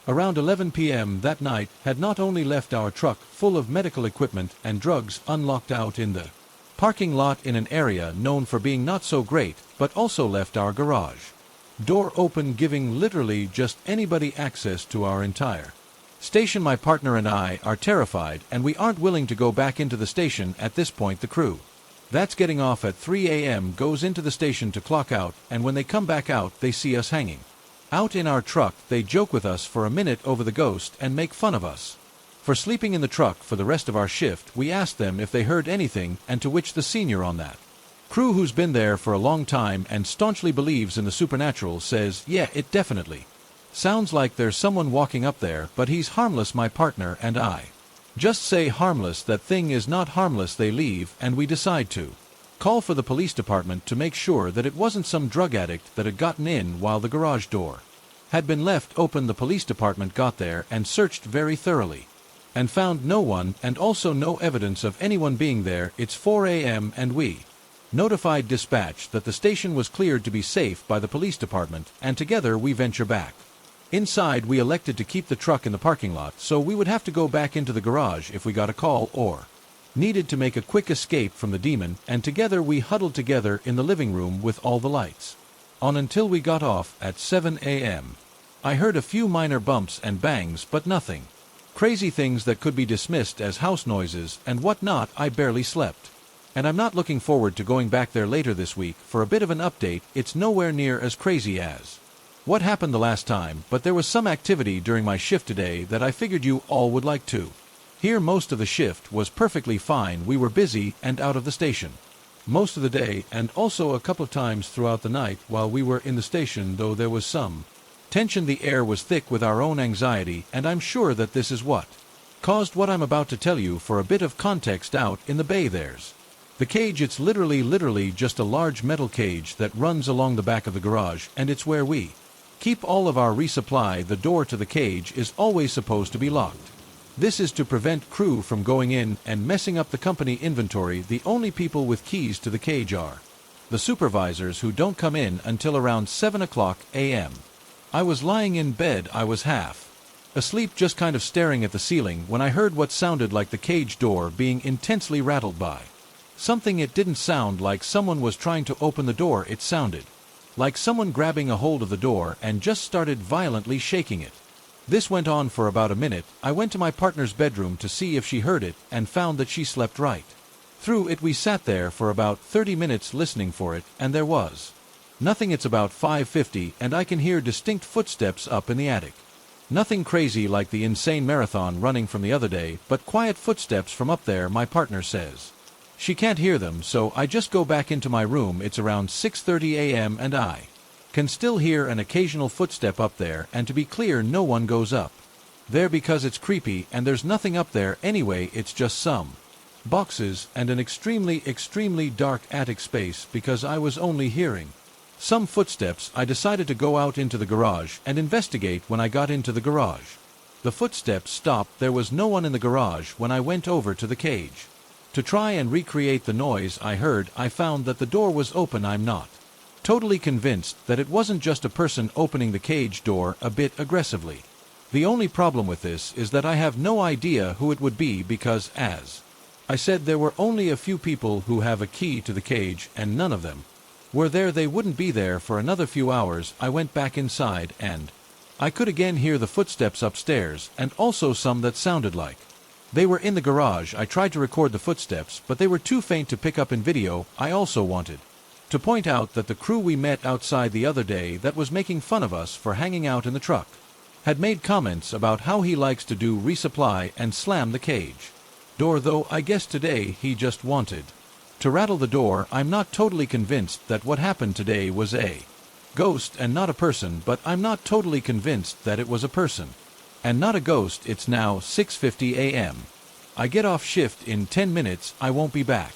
around 11 p.m. that night had not only left our truck full of medical equipment and drugs unlocked out in the parking lot in an area known for being not so great, but also left our garage door open, giving literally just anybody access to our entire station. My partner and I are terrified, and we aren't willing to go back into the station at this point. The crew that's getting off at 3 a.m. goes into the station to clock out, and when they come back out, they see us hanging out in our truck. They joke with us for a minute over the ghost and make fun of us for sleeping in the truck for the rest of our shift. We asked them if they heard anything, and to which the senior on that crew, who's been there for a long time and staunchly believes in the supernatural, says, yeah, it definitely sounds like there's someone walking up there, but he's harmless. My partner and I just say, harmless? That thing is not harmless. They leave, and we decide to call for the police department to make sure that it wasn't some drug addict that had gotten in while the garage door had been left open. The police department got there and searched very thoroughly and found no one, and also no evidence of anyone being there. It's 4 a.m. and we notified dispatch that the station was cleared to be safe by the police department, and together we venture back inside. We elected to keep the truck in the parking lot, so we would have to go back into the garage if we got a call or Needed to make a quick escape from the demon, and together we huddled together in the living room with all the lights on until we got off at 7 a.m. I heard a few minor bumps and bangs, but nothing crazy, things that could be dismissed as house noises and whatnot. I barely slept. And I'm not looking forward to going back there later this week for a bit of an update. It's nowhere near as crazy as what happened the last time, but there was some activity during my shift today that I figured you all would like to hear. Most of the shift was perfectly fine. We were busy and out of the station most of the day, and also a couple of times throughout the night while we were in the station, though there was some tension. The air was thick with our own anxiety, and I'm sure that this is what caused what I'm about to tell you. For a bit of context, out in the bay there's the cage. It's literally just a large metal cage that runs along the back of the garage, and it's where we keep all of our resupply. The door to the cage is always supposed to be locked. This is to prevent crew from going in and messing up the company inventory. The only people with keys to the cage are the supervisors, who don't come in until around 7 o'clock a.m. I was lying in bed. I was half asleep, just kind of staring at the ceiling, when I heard what sounded like the cage door being intensely rattled by something. It didn't sound like someone was trying to open the door. It sounded like someone grabbing a hold of the door and just started violently shaking it. This went on for about a minute. I went to my partner's bedroom to see if she heard it, and found that she slept right through it. We sat there for about 30 minutes listening for it, and there was nothing. It's about 5:50, and I can hear distinct footsteps up in the attic. Nothing crazy like the insane marathon running from the other day, but quiet footsteps from up there. My partner says she can't hear them, so I just go back into my room. It's around 6:30 a.m. and I can still hear an occasional footstep up there, and to be clear, no one goes up there because it's creepy, and there's nothing up there anyway. It's just some boxes and an extremely dark attic space. Because I was only hearing some footsteps, I decided to go out into the garage and investigate. When I got into the garage, the footsteps stopped. There was no one in the garage. When I went over to the cage to try and recreate the noise I heard, I found that the door was open. I'm not totally convinced that it wasn't just a person opening the cage door a bit aggressively. The only problem with this is that I have no idea who it would be, because, as I said, there were only a few people who have a key to the cage, and none of them were there. They wouldn't be there for another few hours. I went back inside, and I could again hear the footsteps upstairs, and also some that sounded like they were in the garage. I tried to record the footsteps, but they were too faint to pick up in video. I also wanted to point out that the crew we met outside the other day that was making fun of us for hanging out in the truck had made comments about how he likes to do resupply and slam the cage door, though I guess today he just wanted to rattle the door. I'm not totally convinced that what happened today was a ghost and not a person, but I'm not totally convinced that it was a person and not a ghost. It's now 6:50 a.m. I get off shift in 10 minutes. I won't be back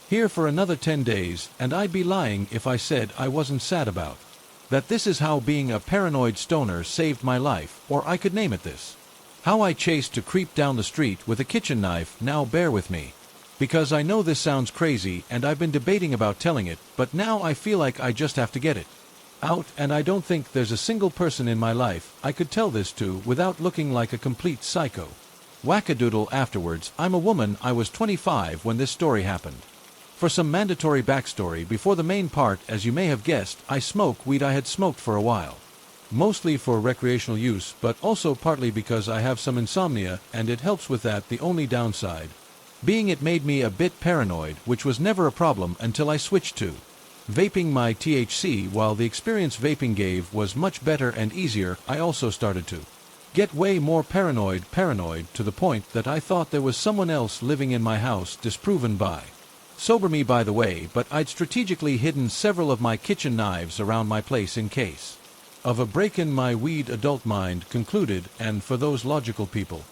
here for another 10 days, and I'd be lying if I said I wasn't sad about that. This is how being a paranoid stoner saved my life, or I could name it this: how I chased to creep down the street with a kitchen knife. Now bear with me, because I know this sounds crazy, and I've been debating about telling it, but now I feel like I just have to get it out, and I don't think there's a single person in my life I could tell this to without looking like a complete psycho wackadoodle afterwards. I'm a woman. I was 25 when this story happened. For some mandatory backstory before the main part, as you may have guessed, I smoke weed. I had smoked for a while, mostly for recreational use, but also partly because I have some insomnia, and it helps with that. The only downside being it made me a bit paranoid, which was never a problem until I switched to vaping my THC. While the experience vaping gave was much better and easier, I also started to get way more paranoid to the point that I thought there was someone else living in my house. Disproven by sober me, by the way, but I'd strategically hidden several of my kitchen knives around my place in case of a break-in. My weed adult mind concluded, and for those logical people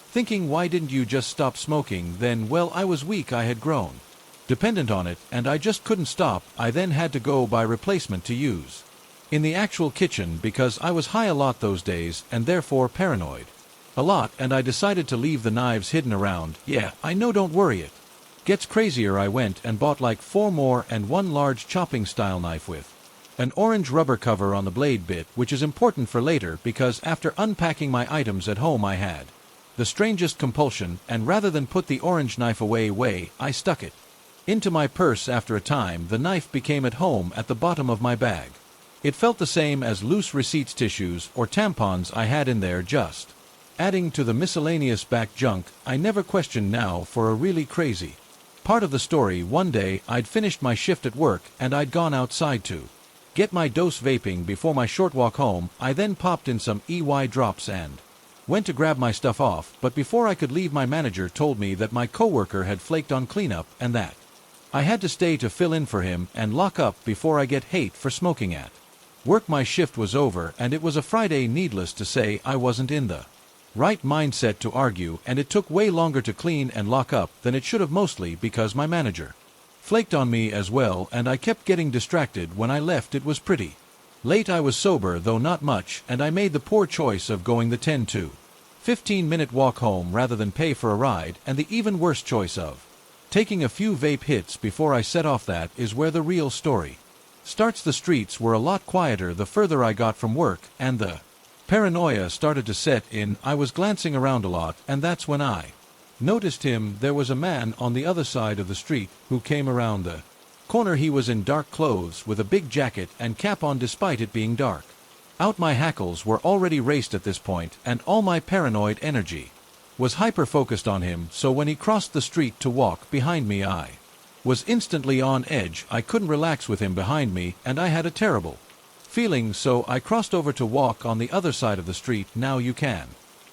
thinking, why didn't you just stop smoking then? Well, I was weak. I had grown dependent on it, and I just couldn't stop. I then had to go buy replacement to use in the actual kitchen, because I was high a lot those days, and therefore paranoid a lot, and I decided to leave the knives hidden around. Yeah, I know, don't worry, it gets crazier. I went and bought like 4 more, and one large chopping style knife with an orange rubber cover on the blade bit, which is important for later, because after unpacking my items at home I had The strangest compulsion, and rather than put the orange knife away, I stuck it into my purse. After a time, the knife became at home at the bottom of my bag. It felt the same as loose receipts, tissues, or tampons I had in there, just adding to the miscellaneous back junk I never questioned. Now for a really crazy part of the story. One day, I'd finished my shift at work and I'd gone outside to get my dose vaping before my short walk home. I then popped in some EY drops and went to grab my stuff off, but before I could leave, my manager told me that my coworker had flaked on cleanup and that I had to stay to fill in for him and lock up before I get hate for smoking at work. My shift was over and it was a Friday. Needless to say, I wasn't in the right mindset to argue, and it took way longer to clean and lock up than it should have, mostly because my manager flaked on me as well and I kept getting distracted. When I left, it was pretty late. I was sober, though not much, and I made the poor choice of going the 10 to 15-minute walk home rather than pay for a ride, and the even worse choice of taking a few vape hits before I set off. That is where the real story starts. The streets were a lot quieter the further I got from work, and the paranoia started to set in. I was glancing around a lot, and that's when I noticed him. There was a man on the other side of the street who came around the corner. He was in dark clothes with a big jacket and cap on despite it being dark out. My hackles were already raced at this point, and all my paranoid energy was hyper-focused on him, so when he crossed the street to walk behind me, I was instantly on edge. I couldn't relax with him behind me, and I had a terrible feeling, so I crossed over to walk on the other side of the street. Now you can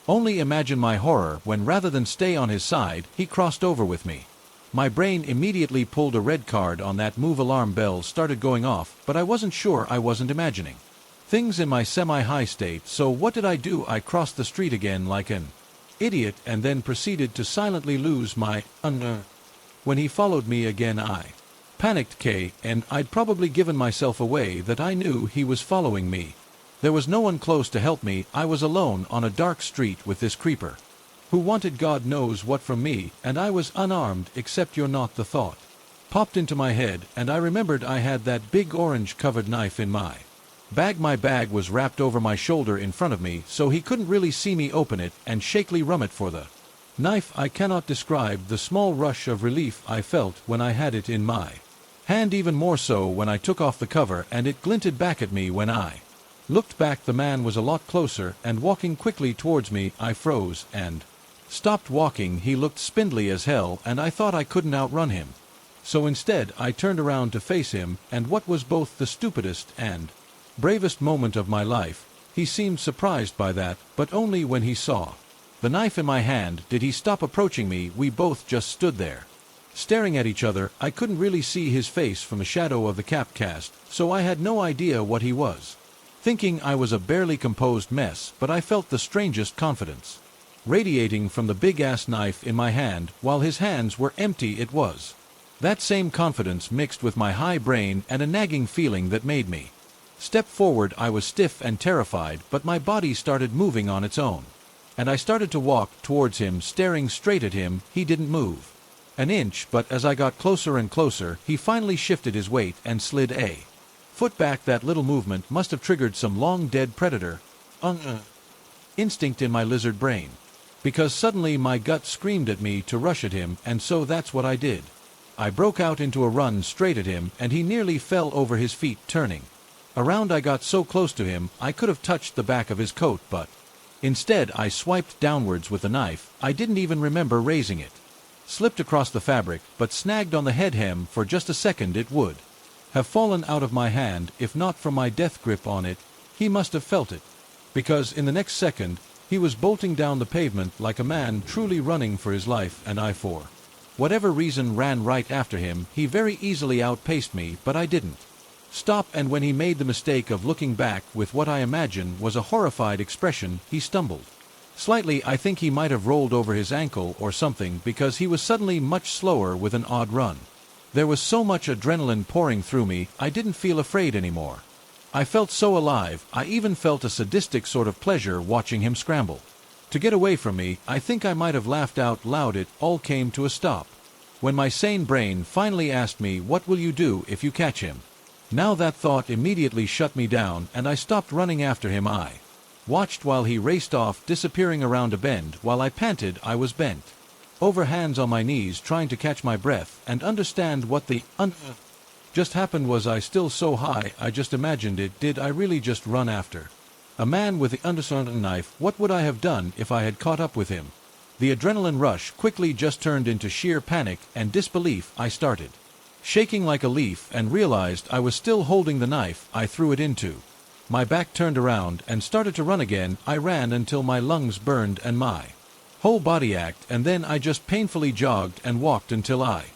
only imagine my horror when, rather than stay on his side, he crossed over with me. My brain immediately pulled a red card on that move. Alarm bells started going off, but I wasn't sure I wasn't imagining things in my semi-high state. So what did I do? I crossed the street again like an idiot and then proceeded to silently lose my when he followed me again. I panicked, and I'd probably given myself away that I knew he was following me. There was no one close to help me. I was alone on a dark street with this creeper who wanted God knows what from me, and I was unarmed. Except you're not. The thought popped into my head, and I remembered I had that big orange-covered knife in my bag. My bag was wrapped over my shoulder in front of me, so he couldn't really see me open it and shakily rummage for the knife. I cannot describe the small rush of relief I felt when I had it in my hand, even more so when I took off the cover and it glinted back at me. When I looked back, the man was a lot closer and walking quickly towards me. I froze and stopped walking. He looked spindly as hell, and I thought I couldn't outrun him. So instead, I turned around to face him, and what was both the stupidest and bravest moment of my life, he seemed surprised by that, but only when he saw the knife in my hand did he stop approaching me. We both just stood there, staring at each other. I couldn't really see his face from the shadow of the cap cast, so I had no idea what he was thinking. I was a barely composed mess, but I felt the strangest confidence radiating from the big-ass knife in my hand, while his hands were empty. It was that same confidence mixed with my high brain and a nagging feeling that made me step forward. I was stiff and terrified, but my body started moving on its own, and I started to walk towards him, staring straight at him. He didn't move an inch, but as I got closer and closer, he finally shifted his weight and slid a foot back. That little movement must have triggered some long-dead predator instinct in my lizard brain, because suddenly my gut screamed at me to rush at him, and so that's what I did. I broke out into a run straight at him, and he nearly fell over his feet. Turning around, I got so close to him I could have touched the back of his coat, but instead I swiped downwards with the knife. I didn't even remember raising it. Slipped across the fabric, but snagged on the head hem for just a second. It would have fallen out of my hand if not for my death grip on it. He must have felt it, because in the next second he was bolting down the pavement like a man truly running for his life, and I, for whatever reason, ran right after him. He very easily outpaced me, but I didn't stop, and when he made the mistake of looking back with what I imagine was a horrified expression, he stumbled slightly. I think he might have rolled over his ankle or something, because he was suddenly much slower with an odd run. There was so much adrenaline pouring through me, I didn't feel afraid anymore. I felt so alive. I even felt a sadistic sort of pleasure watching him scramble to get away from me. I think I might have laughed out loud. It all came to a stop when my sane brain finally asked me, "What will you do if you catch him?" Now that thought immediately shut me down, and I stopped running after him. I Watched while he raced off, disappearing around a bend. While I panted, I was bent over, hands on my knees, trying to catch my breath and understand what the just happened. Was I still so high? I just imagined it. Did I really just run after a man with the undersworn knife? What would I have done if I had caught up with him? The adrenaline rush quickly just turned into sheer panic and disbelief. I started shaking like a leaf and realized I was still holding the knife. I threw it into my back, turned around, and started to run again. I ran until my lungs burned and my whole body ached, and then I just painfully jogged and walked until I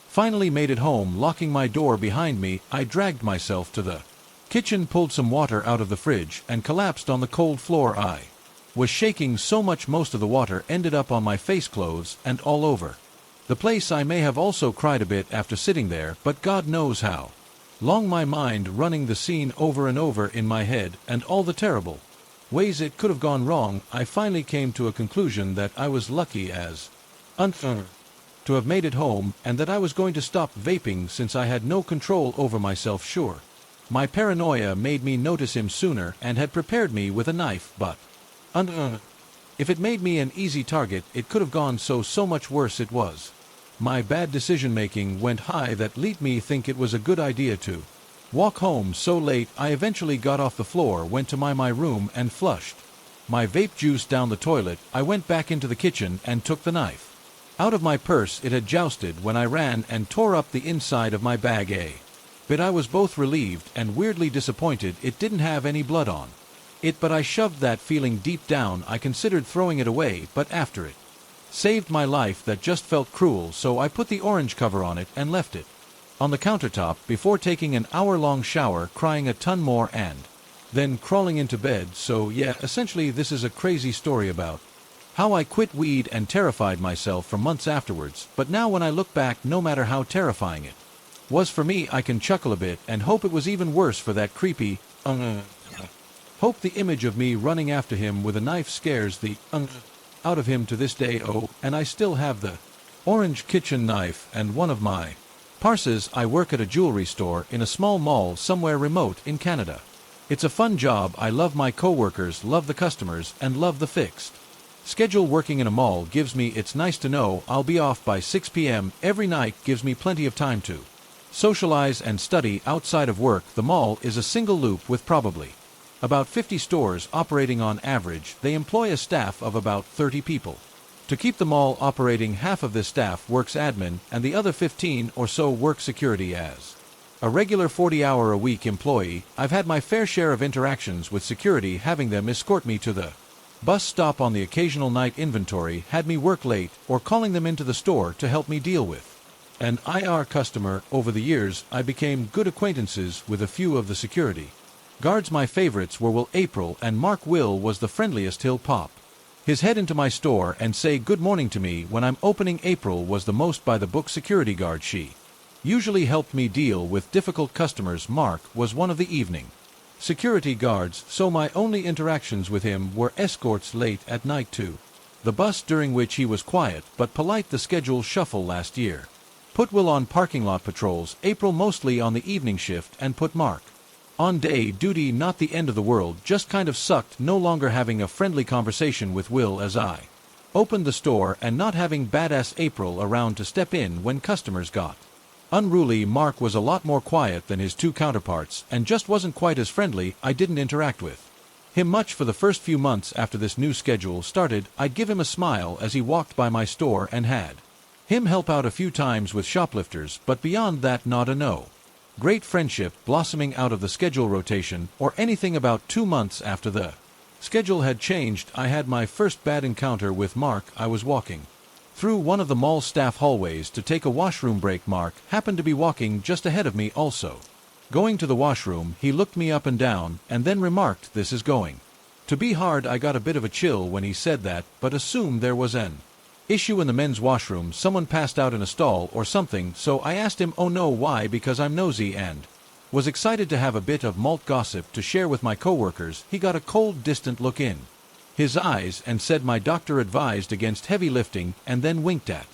finally made it home. Locking my door behind me, I dragged myself to the kitchen, pulled some water out of the fridge, and collapsed on the cold floor. I was shaking so much most of the water ended up on my face, clothes, and all over the place. I may have also cried a bit after sitting there, but God knows how long, my mind running the scene over and over in my head and all the terrible ways it could have gone wrong. I finally came to a conclusion that I was lucky as to have made it home, and that I was going to stop vaping since I had no control over myself. Sure, my paranoia made me notice him sooner and had prepared me with a knife, but if it made me an easy target, it could have gone so much worse. It was my bad decision-making went high that let me think it was a good idea to walk home so late. I eventually got off the floor, went to my room, and flushed my vape juice down the toilet. I went back into the kitchen and took the knife out of my purse. It had jousted when I ran and tore up the inside of my bag a bit. I was both relieved and weirdly disappointed it didn't have any blood on it, but I shoved that feeling deep down. I considered throwing it away, but after it saved my life, that just felt cruel, so I put the orange cover on it and left it on the countertop before taking an hour-long shower, crying a ton more, and then crawling into bed. So yeah, essentially this is a crazy story about how I quit weed and terrified myself for months afterwards. But now when I look back, no matter how terrifying it was for me, I can chuckle a bit and hope it was even worse for that creepy hope the image of me running after him with a knife scares the out of him to this day. Oh, and I still have the orange kitchen knife and one of my parses. I work at a jewelry store in a small mall somewhere remote in Canada. It's a fun job. I love my coworkers, love the customers, and love the fixed schedule. Working in a mall gives me, it's nice to know I'll be off by 6 p.m. every night, gives me plenty of time to socialize and study outside of work. The mall is a single loop with probably about 50 stores operating on average. They employ a staff of about 30 people. To keep the mall operating, half of this staff works admin, and the other 15 or so work security. As a regular 40-hour-a-week employee, I've had my fair share of interactions with security, having them escort me to the bus stop on the occasional night inventory, had me work late, or calling them into the store to help me deal with an IR customer. Over the years, I became good acquaintances with a few of the security guards. My favorites were Will, April, and Mark. Will was the friendliest. He'll pop his head into my store and say good morning to me when I'm opening. April was the most by-the-book security guard. She usually helped me deal with difficult customers. Mark was one of the evening security guards, so my only interactions with him were escorts late at night to the bus, during which he was quiet but polite. The schedule shuffle last year put Will on parking lot patrols, April mostly on the evening shift, and put Mark on day duty. Not the end of the world, just kind of sucked no longer having a friendly conversation with Will as I opened the store and not having badass April around to step in when customers got unruly. Mark was a lot more quiet than his two counterparts and just wasn't quite as friendly. I didn't interact with him much for the first few months after this new schedule started. I'd give him a smile as he walked by my store and had him help out a few times with shoplifters, but beyond that, not a no great friendship blossoming out of the schedule rotation or anything. About 2 months after the schedule had changed, I had my first bad encounter with Mark. I was walking through one of the mall staff hallways to take a washroom break. Mark happened to be walking just ahead of me also. Going to the washroom, he looked me up and down and then remarked, "This is going to be hard." I got a bit of a chill when he said that, but assumed there was an issue in the men's washroom. Someone passed out in a stall or something, so I asked him, "Oh no, why?" because I'm nosy and was excited to have a bit of malt gossip to share with my coworkers. He got a cold, distant look in his eyes and said my doctor advised against heavy lifting, and then winked at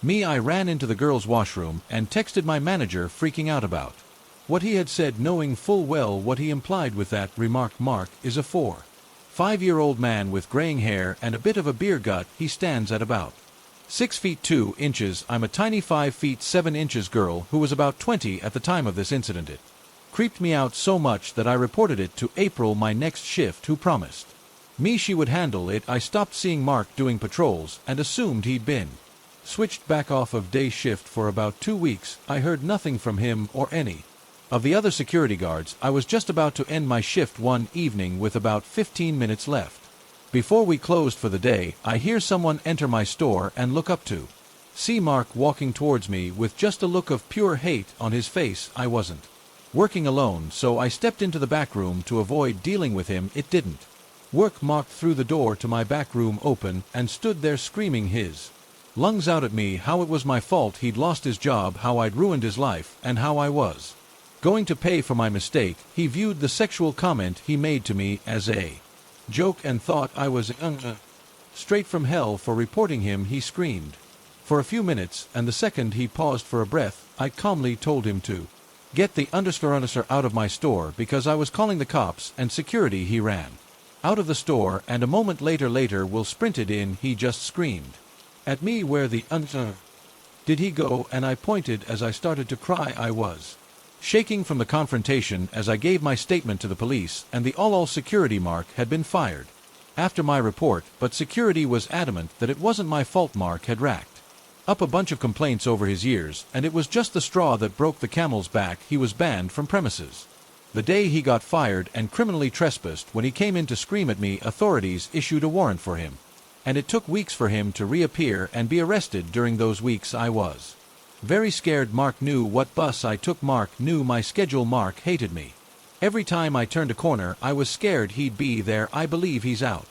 me. I ran into the girls' washroom and texted my manager, freaking out about what he had said, knowing full well what he implied with that remark. Mark is a 4 5-year-old man with graying hair and a bit of a beer gut. He stands at about 6 feet 2 inches. I'm a tiny 5 feet 7 inches girl who was about 20 at the time of this incident. It creeped me out so much that I reported it to April, my next shift, who promised me she would handle it. I stopped seeing Mark doing patrols and assumed he'd been switched back off of day shift for about 2 weeks. I heard nothing from him or any of the other security guards. I was just about to end my shift one evening with about 15 minutes left. Before we closed for the day, I hear someone enter my store and look up to see Mark walking towards me with just a look of pure hate on his face. I wasn't working alone, so I stepped into the back room to avoid dealing with him. It didn't work. Mark threw the door to my back room open and stood there screaming his lungs out at me how it was my fault he'd lost his job, how I'd ruined his life, and how I was going to pay for my mistake. He viewed the sexual comment he made to me as a joke and thought I was straight from hell for reporting him. He screamed for a few minutes, and the second he paused for a breath, I calmly told him to get the _ out of my store because I was calling the cops and security. He ran out of the store, and a moment later Will sprinted in. He just screamed at me, where the did he go? And I pointed as I started to cry. I was shaking from the confrontation as I gave my statement to the police, and the all security. Mark had been fired after my report, but security was adamant that it wasn't my fault. Mark had racked up a bunch of complaints over his years, and it was just the straw that broke the camel's back. He was banned from premises the day he got fired and criminally trespassed. When he came in to scream at me, authorities issued a warrant for him, and it took weeks for him to reappear and be arrested. During those weeks I was very scared. Mark knew what bus I took. Mark knew my schedule. Mark hated me. Every time I turned a corner, I was scared he'd be there. I believe he's out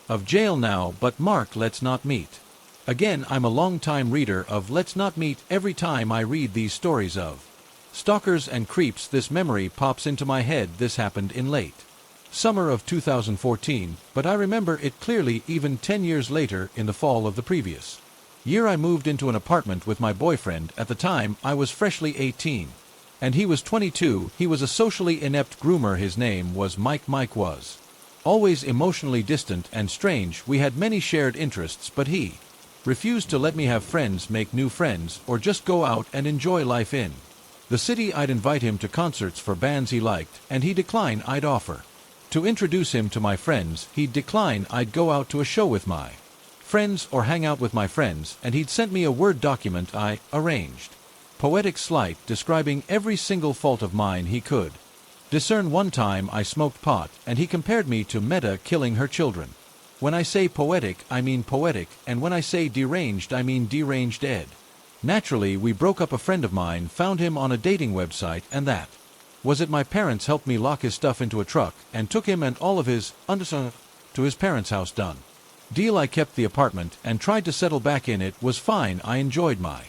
of jail now, but Mark, let's not meet again. I'm a long-time reader of Let's Not Meet. Every time I read these stories of stalkers and creeps, this memory pops into my head. This happened in late summer of 2014, but I remember it clearly even 10 years later. In the fall of the previous year, I moved into an apartment with my boyfriend. At the time, I was freshly 18, and he was 22. He was a socially inept groomer. His name was Mike. Mike was always emotionally distant and strange. We had many shared interests, but he refused to let me have friends, make new friends, or just go out and enjoy life in the city. I'd invite him to concerts for bands he liked, and he declined. I'd offer to introduce him to my friends. He'd decline. I'd go out to a show with my friends or hang out with my friends, and he'd sent me a Word document I arranged poetic slight describing every single fault of mine he could discern. One time I smoked pot, and he compared me to Meta killing her children. When I say poetic, I mean poetic, and when I say deranged, I mean deranged Ed. Naturally, we broke up. A friend of mine found him on a dating website, and that was it. My parents helped me lock his stuff into a truck and took him and all of his to his parents' house. Done deal. I kept the apartment and tried to settle back in. It was fine. I enjoyed my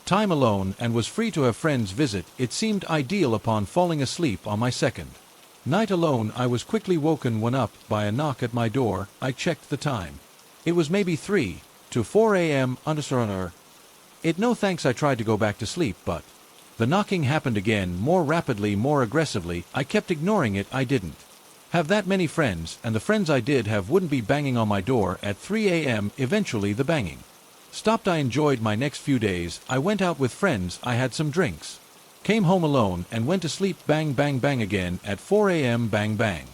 time alone and was free to have friends visit. It seemed ideal. Upon falling asleep on my second night alone, I was quickly woken up by a knock at my door. I checked the time. It was maybe 3 to 4 a.m. It no thanks. I tried to go back to sleep, but the knocking happened again, more rapidly, more aggressively. I kept ignoring it. I didn't have that many friends, and the friends I did have wouldn't be banging on my door at 3 a.m. Eventually the banging stopped. I enjoyed my next few days. I went out with friends, I had some drinks, came home alone, and went to sleep. Bang, bang, bang again at 4 a.m. Bang, bang.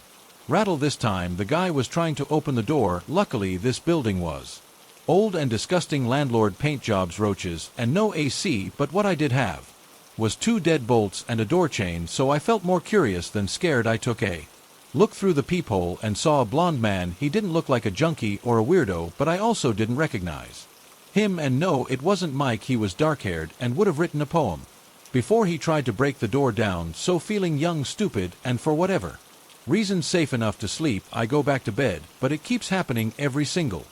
Rattle. This time the guy was trying to open the door. Luckily this building was old and disgusting. Landlord paint jobs, roaches, and no AC, but what I did have was 2 dead bolts and a door chain, so I felt more curious than scared. I took a look through the peephole and saw a blonde man. He didn't look like a junkie or a weirdo, but I also didn't recognize him, and no, it wasn't Mike. He was dark-haired and would have written a poem before he tried to break the door down. So feeling young, stupid, and for whatever reason safe enough to sleep, I go back to bed, but it keeps happening every single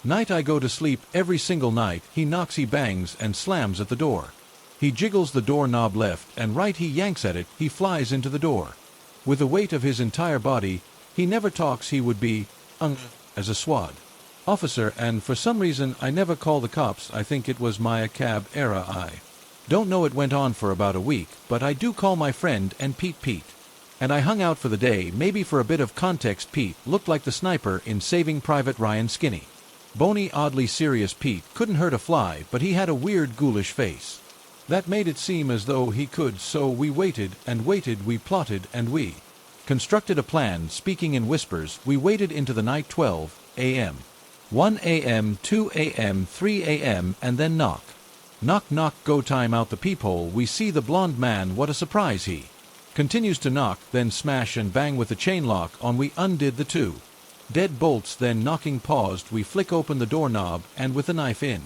night. I go to sleep every single night. He knocks, he bangs and slams at the door. He jiggles the doorknob left and right. He yanks at it. He flies into the door with the weight of his entire body. He never talks. He would be as a SWAT officer, and for some reason I never call the cops. I think it was my cab era. I don't know. It went on for about a week, but I do call my friend and Pete. And I hung out for the day. Maybe for a bit of context, Pete looked like the sniper in Saving Private Ryan. Skinny, bony, oddly serious Pete couldn't hurt a fly, but he had a weird ghoulish face that made it seem as though he could. So we waited and waited, we plotted and we constructed a plan. Speaking in whispers, we waited into the night. 12 a.m., 1 a.m., 2 a.m., 3 a.m., and then knock. Knock knock, go time. Out the peephole we see the blonde man. What a surprise. He continues to knock, then smash and bang with the chain lock on. We undid the two dead bolts, then knocking paused. We flick open the doorknob, and with a knife in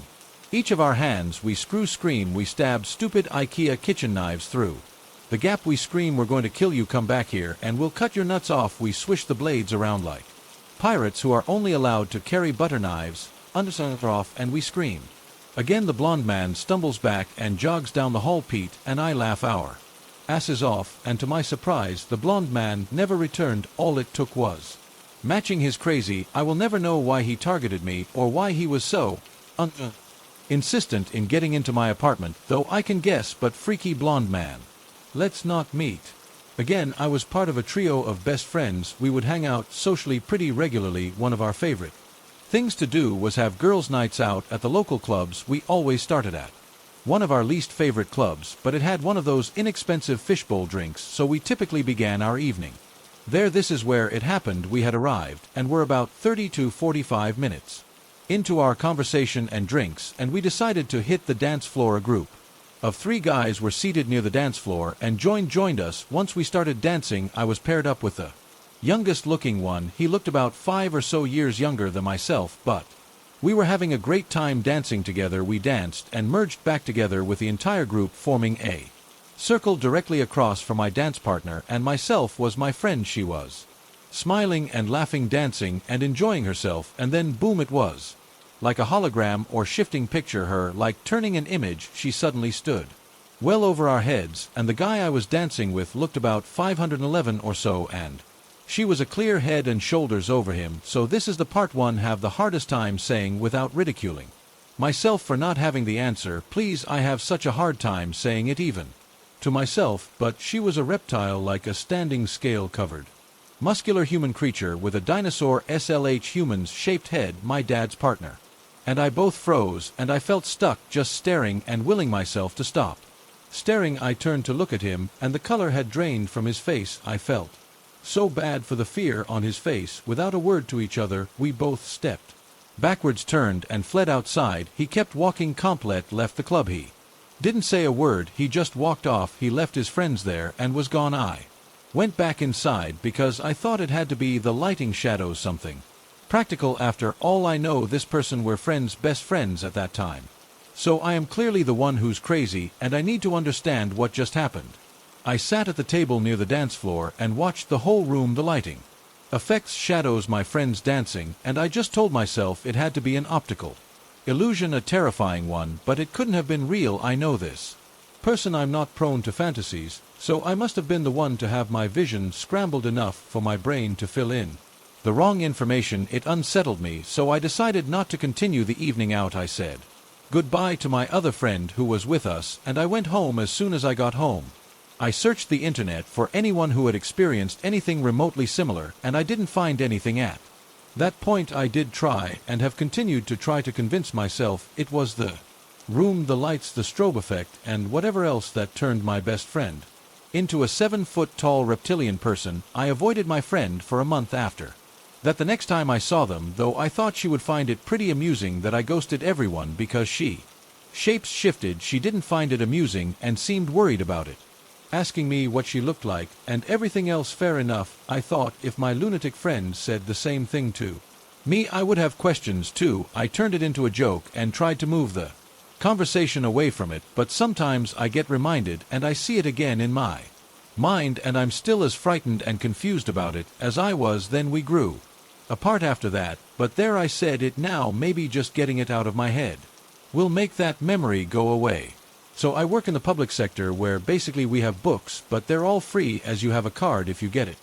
each of our hands we scream. We stab stupid IKEA kitchen knives through the gap. We scream, we're going to kill you, come back here and we'll cut your nuts off. We swish the blades around like pirates who are only allowed to carry butter knives, off, and we scream. Again the blonde man stumbles back and jogs down the hall. Pete and I laugh our asses off, and to my surprise the blonde man never returned. All it took was matching his crazy. I will never know why he targeted me or why he was so insistent in getting into my apartment, though I can guess. But freaky blonde man, let's not meet again. I was part of a trio of best friends. We would hang out socially pretty regularly. One of our favorite things to do was have girls' nights out at the local clubs. We always started at one of our least favorite clubs, but it had one of those inexpensive fishbowl drinks, so we typically began our evening there. This is where it happened. We had arrived and were about 30 to 45 minutes into our conversation and drinks, and we decided to hit the dance floor. A group of 3 guys were seated near the dance floor and joined us. Once we started dancing, I was paired up with the youngest looking one. He looked about 5 or so years younger than myself, but we were having a great time dancing together. We danced and merged back together with the entire group, forming a circle directly across from my dance partner and myself was my friend. She was smiling and laughing, dancing and enjoying herself, and then boom, it was like a hologram or shifting picture. Her like turning an image. She suddenly stood well over our heads, and the guy I was dancing with looked about 511 or so, and she was a clear head and shoulders over him. So this is the part one have the hardest time saying without ridiculing myself for not having the answer. Please, I have such a hard time saying it even to myself, but she was a reptile, like a standing scale covered muscular human creature with a dinosaur SLH humans shaped head. My dad's partner and I both froze, and I felt stuck, just staring and willing myself to stop staring. I turned to look at him, and the color had drained from his face. I felt so bad for the fear on his face. Without a word to each other, we both stepped backwards, turned, and fled outside. He kept walking. Complet left the club. He didn't say a word. He just walked off. He left his friends there and was gone. I went back inside because I thought it had to be the lighting, shadows, something practical. After all I know, this person were friends, best friends at that time. So I am clearly the one who's crazy, and I need to understand what just happened. I sat at the table near the dance floor and watched the whole room, the lighting, effects, shadows, my friends dancing, and I just told myself it had to be an optical illusion, a terrifying one, but it couldn't have been real. I know this person. I'm not prone to fantasies, so I must have been the one to have my vision scrambled enough for my brain to fill in the wrong information. It unsettled me, so I decided not to continue the evening out. I said goodbye to my other friend who was with us, and I went home. As soon as I got home, I searched the internet for anyone who had experienced anything remotely similar, and I didn't find anything at that point. I did try, and have continued to try, to convince myself it was the room, the lights, the strobe effect, and whatever else that turned my best friend into a 7-foot-tall reptilian person. I avoided my friend for a month after that. The next time I saw them, though, I thought she would find it pretty amusing that I ghosted everyone because she shapes shifted. She didn't find it amusing and seemed worried about it, asking me what she looked like and everything else. Fair enough, I thought. If my lunatic friend said the same thing to me, I would have questions too. I turned it into a joke and tried to move the conversation away from it, but sometimes I get reminded and I see it again in my mind, and I'm still as frightened and confused about it as I was then. We grew apart after that, but there, I said it now. Maybe just getting it out of my head will make that memory go away. So I work in the public sector, where basically we have books, but they're all free, as you have a card if you get it.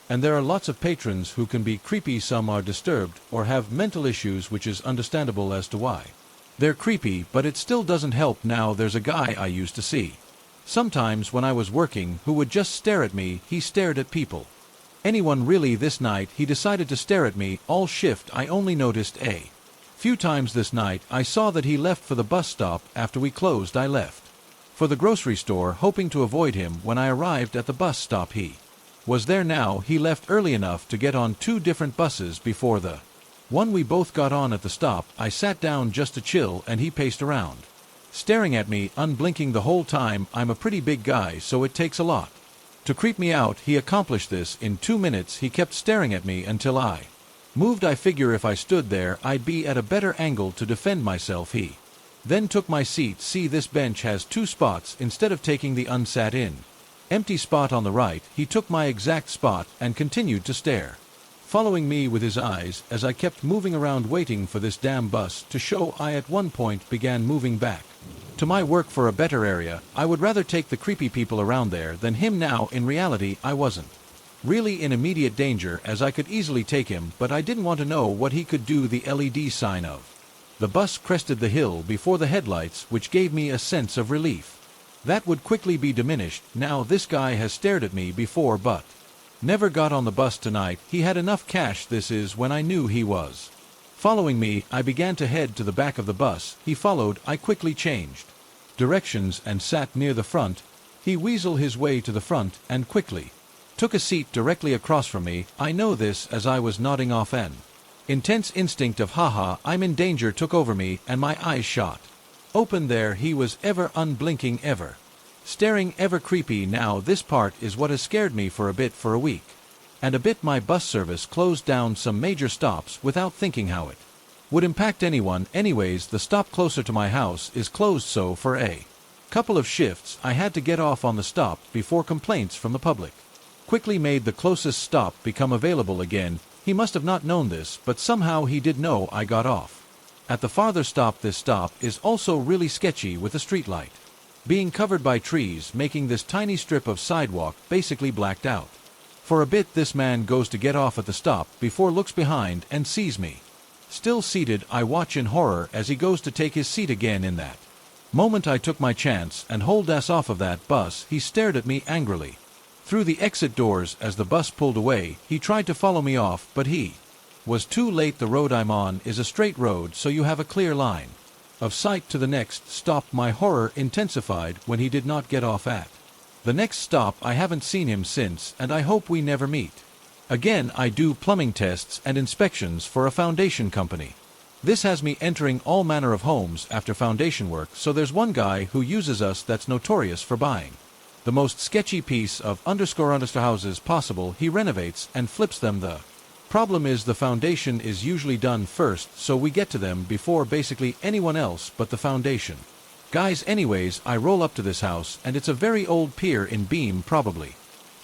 And there are lots of patrons who can be creepy. Some are disturbed or have mental issues, which is understandable as to why they're creepy, but it still doesn't help. Now there's a guy I used to see Sometimes when I was working, who would just stare at me, he stared at people. Anyone really. This night he decided to stare at me all shift. I only noticed a few times this night. I saw that he left for the bus stop. After we closed, I left for the grocery store, hoping to avoid him. When I arrived at the bus stop, he was there now. He left early enough to get on 2 different buses before the one we both got on. At the stop, I sat down just to chill, and he paced around, staring at me, unblinking the whole time. I'm a pretty big guy, so it takes a lot to creep me out. He accomplished this in 2 minutes. He kept staring at me until I moved. I figure if I stood there, I'd be at a better angle to defend myself. He then took my seat. See, this bench has 2 spots instead of taking the unsat in empty spot on the right. He took my exact spot and continued to stare, following me with his eyes as I kept moving around waiting for this damn bus to show. I at one point began moving back to my work for a better area. I would rather take the creepy people around there than him now. In reality, I wasn't really in immediate danger, as I could easily take him, but I didn't want to know what he could do. The LED sign of the bus crested the hill before the headlights, which gave me a sense of relief. That would quickly be diminished. Now this guy has stared at me before but never got on the bus tonight. He had enough cash. This is when I knew he was following me. I began to head to the back of the bus. He followed. I quickly changed directions and sat near the front. He weaseled his way to the front and quickly took a seat directly across from me. I know this as I was nodding off. An intense instinct of haha, I'm in danger took over me, and my eyes shot open. There he was, ever unblinking, ever staring, ever creepy. Now this part is what has scared me for a week and a bit. My bus service closed down some major stops without thinking how it would impact anyone. Anyways, the stop closer to my house is closed, so for a couple of shifts I had to get off on the stop before complaints from the public quickly made the closest stop become available again. He must have not known this, but somehow he did know I got off at the farther stop. This stop is also really sketchy, with a streetlight being covered by trees, making this tiny strip of sidewalk basically blacked out. For a bit this man goes to get off at the stop before looks behind and sees me still seated. I watch in horror as he goes to take his seat again. In that moment I took my chance and hauled ass off of that bus. He stared at me angrily through the exit doors as the bus pulled away. He tried to follow me off, but he was too late. The road I'm on is a straight road, so you have a clear line of sight to the next stop. My horror intensified when he did not get off at the next stop. I haven't seen him since, and I hope we never meet again. I do plumbing tests and inspections for a foundation company. This has me entering all manner of homes after foundation work, so there's one guy who uses us that's notorious for buying the most sketchy piece of underscore houses possible. He renovates and flips them. The problem is the foundation is usually done first, so we get to them before basically anyone else but the foundation guys. Anyways, I roll up to this house, and it's a very old pier in beam, probably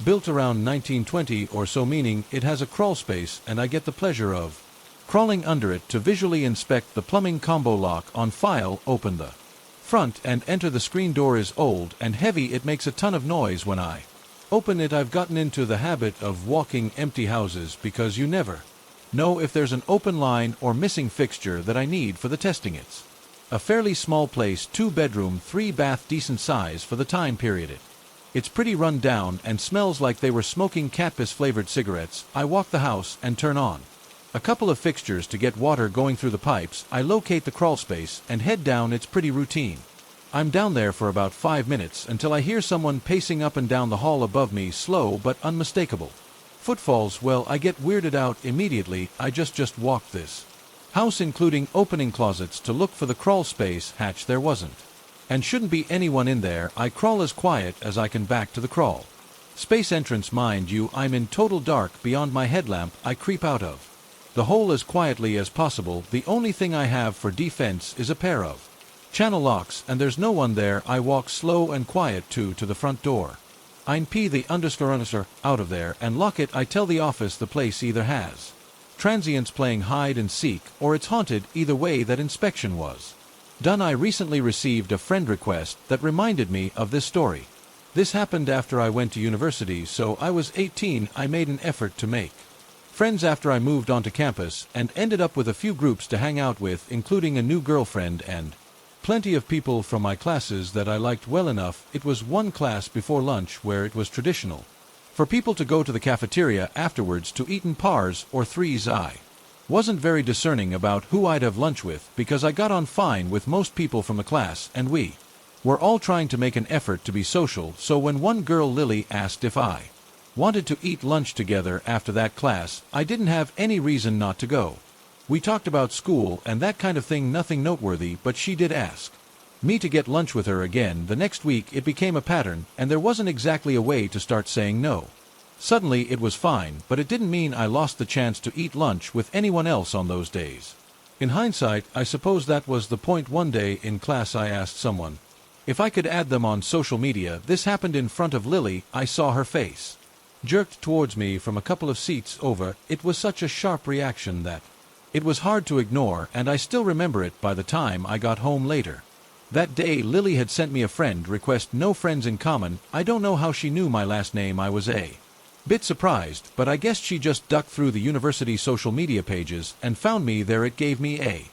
built around 1920 or so, meaning it has a crawl space, and I get the pleasure of crawling under it to visually inspect the plumbing combo. Lock on file, open the front and enter. The screen door is old and heavy. It makes a ton of noise when I open it. I've gotten into the habit of walking empty houses because you never know if there's an open line or missing fixture that I need for the testing. It's a fairly small place, 2-bedroom, 3-bath, decent size for the time period. It's pretty run down and smells like they were smoking cat piss flavored cigarettes. I walk the house and turn on a couple of fixtures to get water going through the pipes. I locate the crawl space and head down. It's pretty routine. I'm down there for about 5 minutes until I hear someone pacing up and down the hall above me, slow but unmistakable footfalls. Well, I get weirded out immediately. I just walked this house, including opening closets, to look for the crawl space hatch. There wasn't, and shouldn't be, anyone in there. I crawl as quiet as I can back to the crawl space entrance. Mind you, I'm in total dark beyond my headlamp. I creep out of the hole as quietly as possible. The only thing I have for defense is a pair of channel locks, and there's no one there. I walk slow and quiet to the front door. I pee the underscore out of there and lock it. I tell the office the place either has transients playing hide and seek or it's haunted. Either way, that inspection was done. I recently received a friend request that reminded me of this story. This happened after I went to university, so I was 18. I made an effort to make friends after I moved onto campus and ended up with a few groups to hang out with, including a new girlfriend and plenty of people from my classes that I liked well enough. It was one class before lunch where it was traditional for people to go to the cafeteria afterwards to eat in pars or threes. I wasn't very discerning about who I'd have lunch with because I got on fine with most people from the class and we were all trying to make an effort to be social, so when one girl, Lily, asked if I wanted to eat lunch together after that class, I didn't have any reason not to go. We talked about school and that kind of thing, nothing noteworthy, but she did ask me to get lunch with her again the next week. It became a pattern, and there wasn't exactly a way to start saying no. Suddenly it was fine, but it didn't mean I lost the chance to eat lunch with anyone else on those days. In hindsight, I suppose that was the point. One day in class I asked someone if I could add them on social media. This happened in front of Lily. I saw her face jerked towards me from a couple of seats over. It was such a sharp reaction that it was hard to ignore, and I still remember it by the time I got home later. That day Lily had sent me a friend request. No friends in common. I don't know how she knew my last name. I was a bit surprised, but I guess she just ducked through the university social media pages and found me there. It gave me a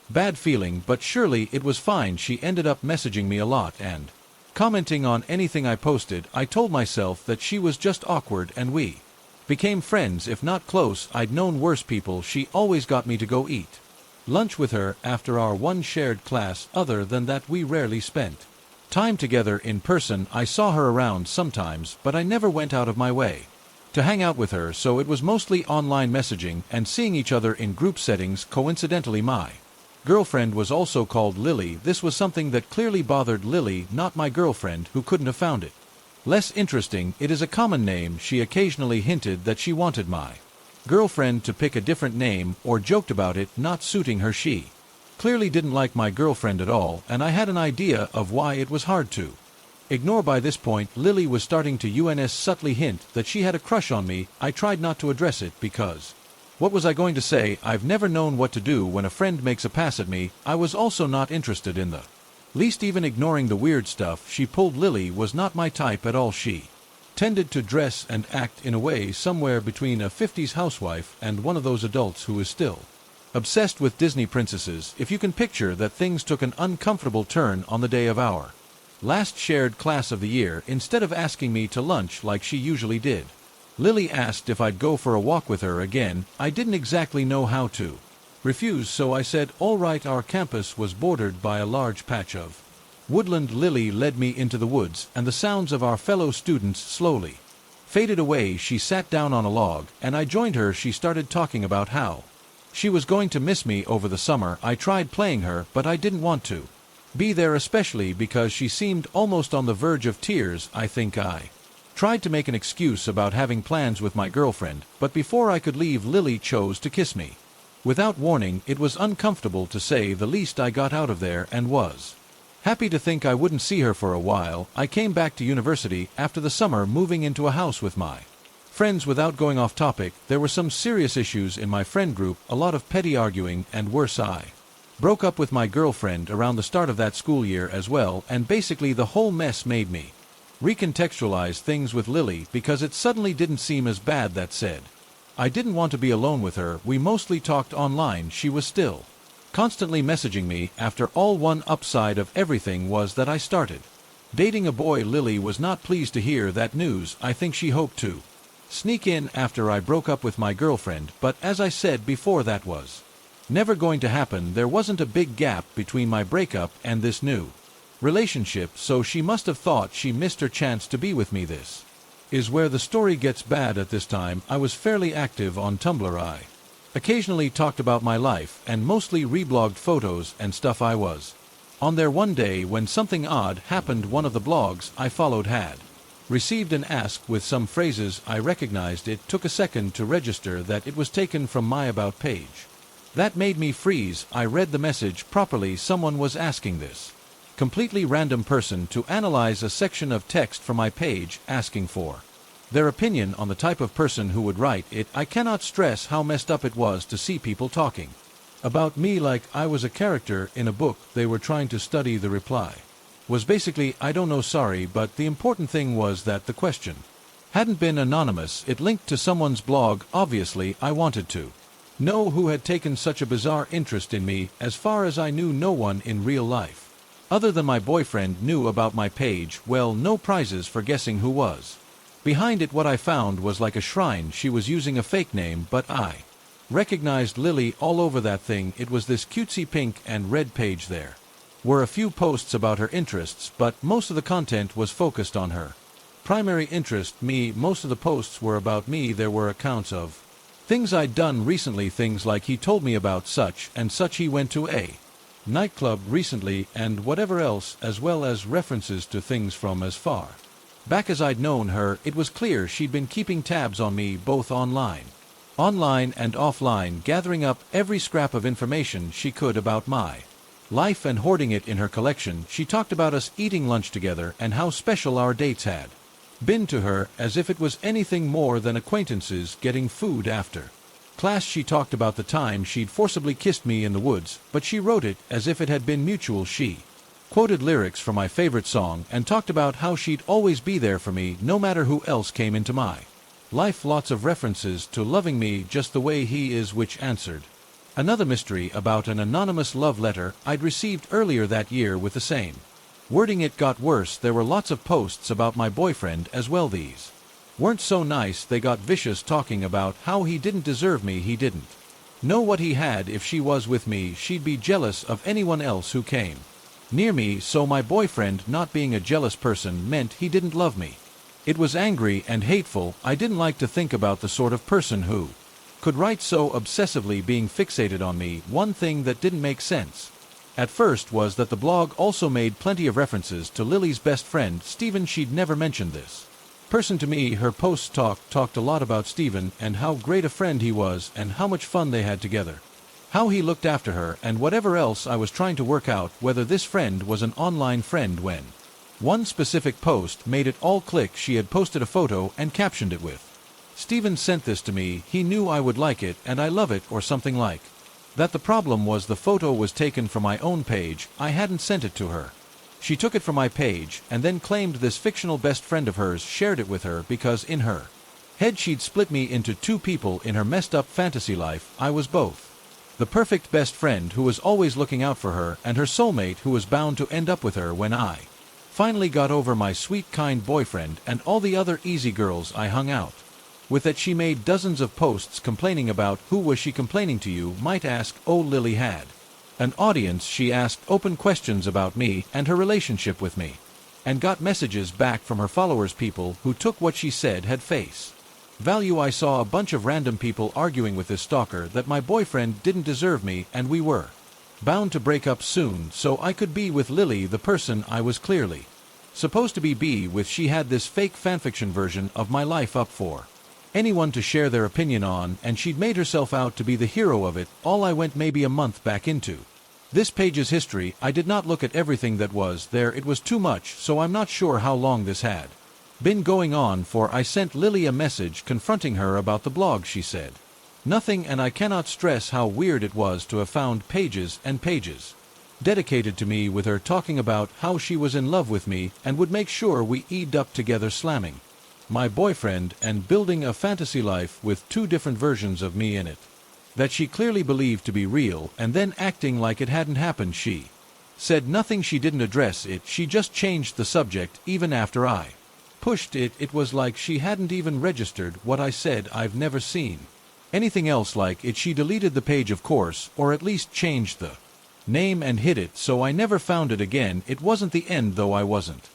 bad feeling, but surely it was fine. She ended up messaging me a lot and commenting on anything I posted. I told myself that she was just awkward and we became friends, if not close. I'd known worse people. She always got me to go eat lunch with her after our one shared class. Other than that, we rarely spent time together in person. I saw her around sometimes, but I never went out of my way to hang out with her, so it was mostly online messaging and seeing each other in group settings. Coincidentally, my girlfriend was also called Lily. This was something that clearly bothered Lily, not my girlfriend, who couldn't have found it less interesting. It is a common name. She occasionally hinted that she wanted my girlfriend to pick a different name or joked about it not suiting her. She clearly didn't like my girlfriend at all, and I had an idea of why it was hard to ignore. By this point, Lily was starting to subtly hint that she had a crush on me. I tried not to address it because what was I going to say? I've never known what to do when a friend makes a pass at me. I was also not interested in the least, even ignoring the weird stuff she pulled. Lily was not my type at all. She tended to dress and act in a way somewhere between a 50s housewife and one of those adults who is still obsessed with Disney princesses. If you can picture that. Things took an uncomfortable turn on the day of our last shared class of the year. Instead of asking me to lunch like she usually did, Lily asked if I'd go for a walk with her again. I didn't exactly know how to refuse, so I said, all right. Our campus was bordered by a large patch of woodland. Lily led me into the woods, and the sounds of our fellow students slowly faded away. She sat down on a log, and I joined her. She started talking about how she was going to miss me over the summer. I tried playing her, but I didn't want to be there, especially because she seemed almost on the verge of tears. I think I tried to make an excuse about having plans with my girlfriend, but before I could leave, Lily chose to kiss me without warning. It was uncomfortable, to say the least. I got out of there and was happy to think I wouldn't see her for a while. I came back to university after the summer, moving into a house with my friends. Without going off topic, there were some serious issues in my friend group, a lot of petty arguing, and worse, I broke up with my girlfriend around the start of that school year as well, and basically the whole mess made me recontextualize things with Lily because it suddenly didn't seem as bad. That said, I didn't want to be alone with her. We mostly talked online. She was still constantly messaging me. After all, one upside of everything was that I started dating a boy. Lily was not pleased to hear that news. I think she hoped to sneak in after I broke up with my girlfriend, but as I said before, that was never going to happen. There wasn't a big gap between my breakup and this new relationship, so she must have thought she missed her chance to be with me. This is where the story gets bad. At this time, I was fairly active on Tumblr. I occasionally talked about my life and mostly reblogged photos and stuff. I was on there one day when something odd happened. One of the blogs I followed had received an ask with some phrases I recognized. It took a second to register that it was taken from my About page. That made me freeze. I read the message properly. Someone was asking this completely random person to analyze a section of text from my page, asking for their opinion on the type of person who would write it. I cannot stress how messed up it was to see people talking about me like I was a character in a book they were trying to study. The reply was basically, I don't know, sorry, but the important thing was that the question hadn't been anonymous. It linked to someone's blog. Obviously, I wanted to know who had taken such a bizarre interest in me. As far as I knew, no one in real life Other than my boyfriend knew about my page, well, no prizes for guessing who was. Behind it what I found was like a shrine. She was using a fake name, but I recognized Lily all over that thing. It was this cutesy pink and red page. There were a few posts about her interests, but most of the content was focused on her primary interest, me. Most of the posts were about me. There were accounts of things I'd done recently, things like he told me about such and such, he went to a nightclub recently, and whatever else, as well as references to things from as far back as I'd known her. It was clear she'd been keeping tabs on me both online and offline, gathering up every scrap of information she could about my life and hoarding it in her collection. She talked about us eating lunch together and how special our dates had been to her, as if it was anything more than acquaintances getting food after class. She talked about the time she'd forcibly kissed me in the woods, but she wrote it as if it had been mutual. She quoted lyrics from my favorite song and talked about how she'd always be there for me no matter who else came into my life. Lots of references to loving me just the way he is, which answered another mystery about an anonymous love letter I'd received earlier that year with the same wording. It got worse. There were lots of posts about my boyfriend as well. These weren't so nice. They got vicious, talking about how he didn't deserve me, he didn't know what he had. If she was with me, she'd be jealous of anyone else who came near me. So my boyfriend not being a jealous person meant he didn't love me. It was angry and hateful. I didn't like to think about the sort of person who could write so obsessively, being fixated on me. One thing that didn't make sense at first was that the blog also made plenty of references to Lily's best friend, Stephen. She'd never mentioned this person to me. Her posts talked a lot about Stephen and how great a friend he was and how much fun they had together, how he looked after her, and whatever else. I was trying to work out whether this friend was an online friend when one specific post made it all click. She had posted a photo and captioned it with, "Stephen sent this to me, he knew I would like it and I love it," or something like that. The problem was the photo was taken from my own page. I hadn't sent it to her. She took it from my page and then claimed this fictional best friend of hers shared it with her because in her head she'd split me into two people. In her messed up fantasy life, I was both the perfect best friend who was always looking out for her and her soulmate who was bound to end up with her. When I finally got over my sweet, kind boyfriend and all the other easy girls I hung out with it, she made dozens of posts complaining about who was she complaining to, you might ask. Oh, Lily had an audience. She asked open questions about me and her relationship with me and got messages back from her followers, people who took what she said had face value. I saw a bunch of random people arguing with this stalker that my boyfriend didn't deserve me and we were bound to break up soon so I could be with Lily, the person I was clearly supposed to be with. She had this fake fanfiction version of my life up for anyone to share their opinion on, and she'd made herself out to be the hero of it all. I went maybe a month back into this page's history. I did not look at everything that was there. It was too much, so I'm not sure how long this had been going on for. I sent Lily a message confronting her about the blog. She said nothing, and I cannot stress how weird it was to have found pages and pages dedicated to me with her talking about how she was in love with me and would make sure we eat up together, slamming my boyfriend and building a fantasy life with two different versions of me in it that she clearly believed to be real, and then acting like it hadn't happened. She said nothing. She didn't address it. She just changed the subject even after I pushed it. It was like she hadn't even registered what I said. I've never seen anything else like it. She deleted the page, of course, or at least changed the name and hid it, so I never found it again. It wasn't the end, though. I wasn't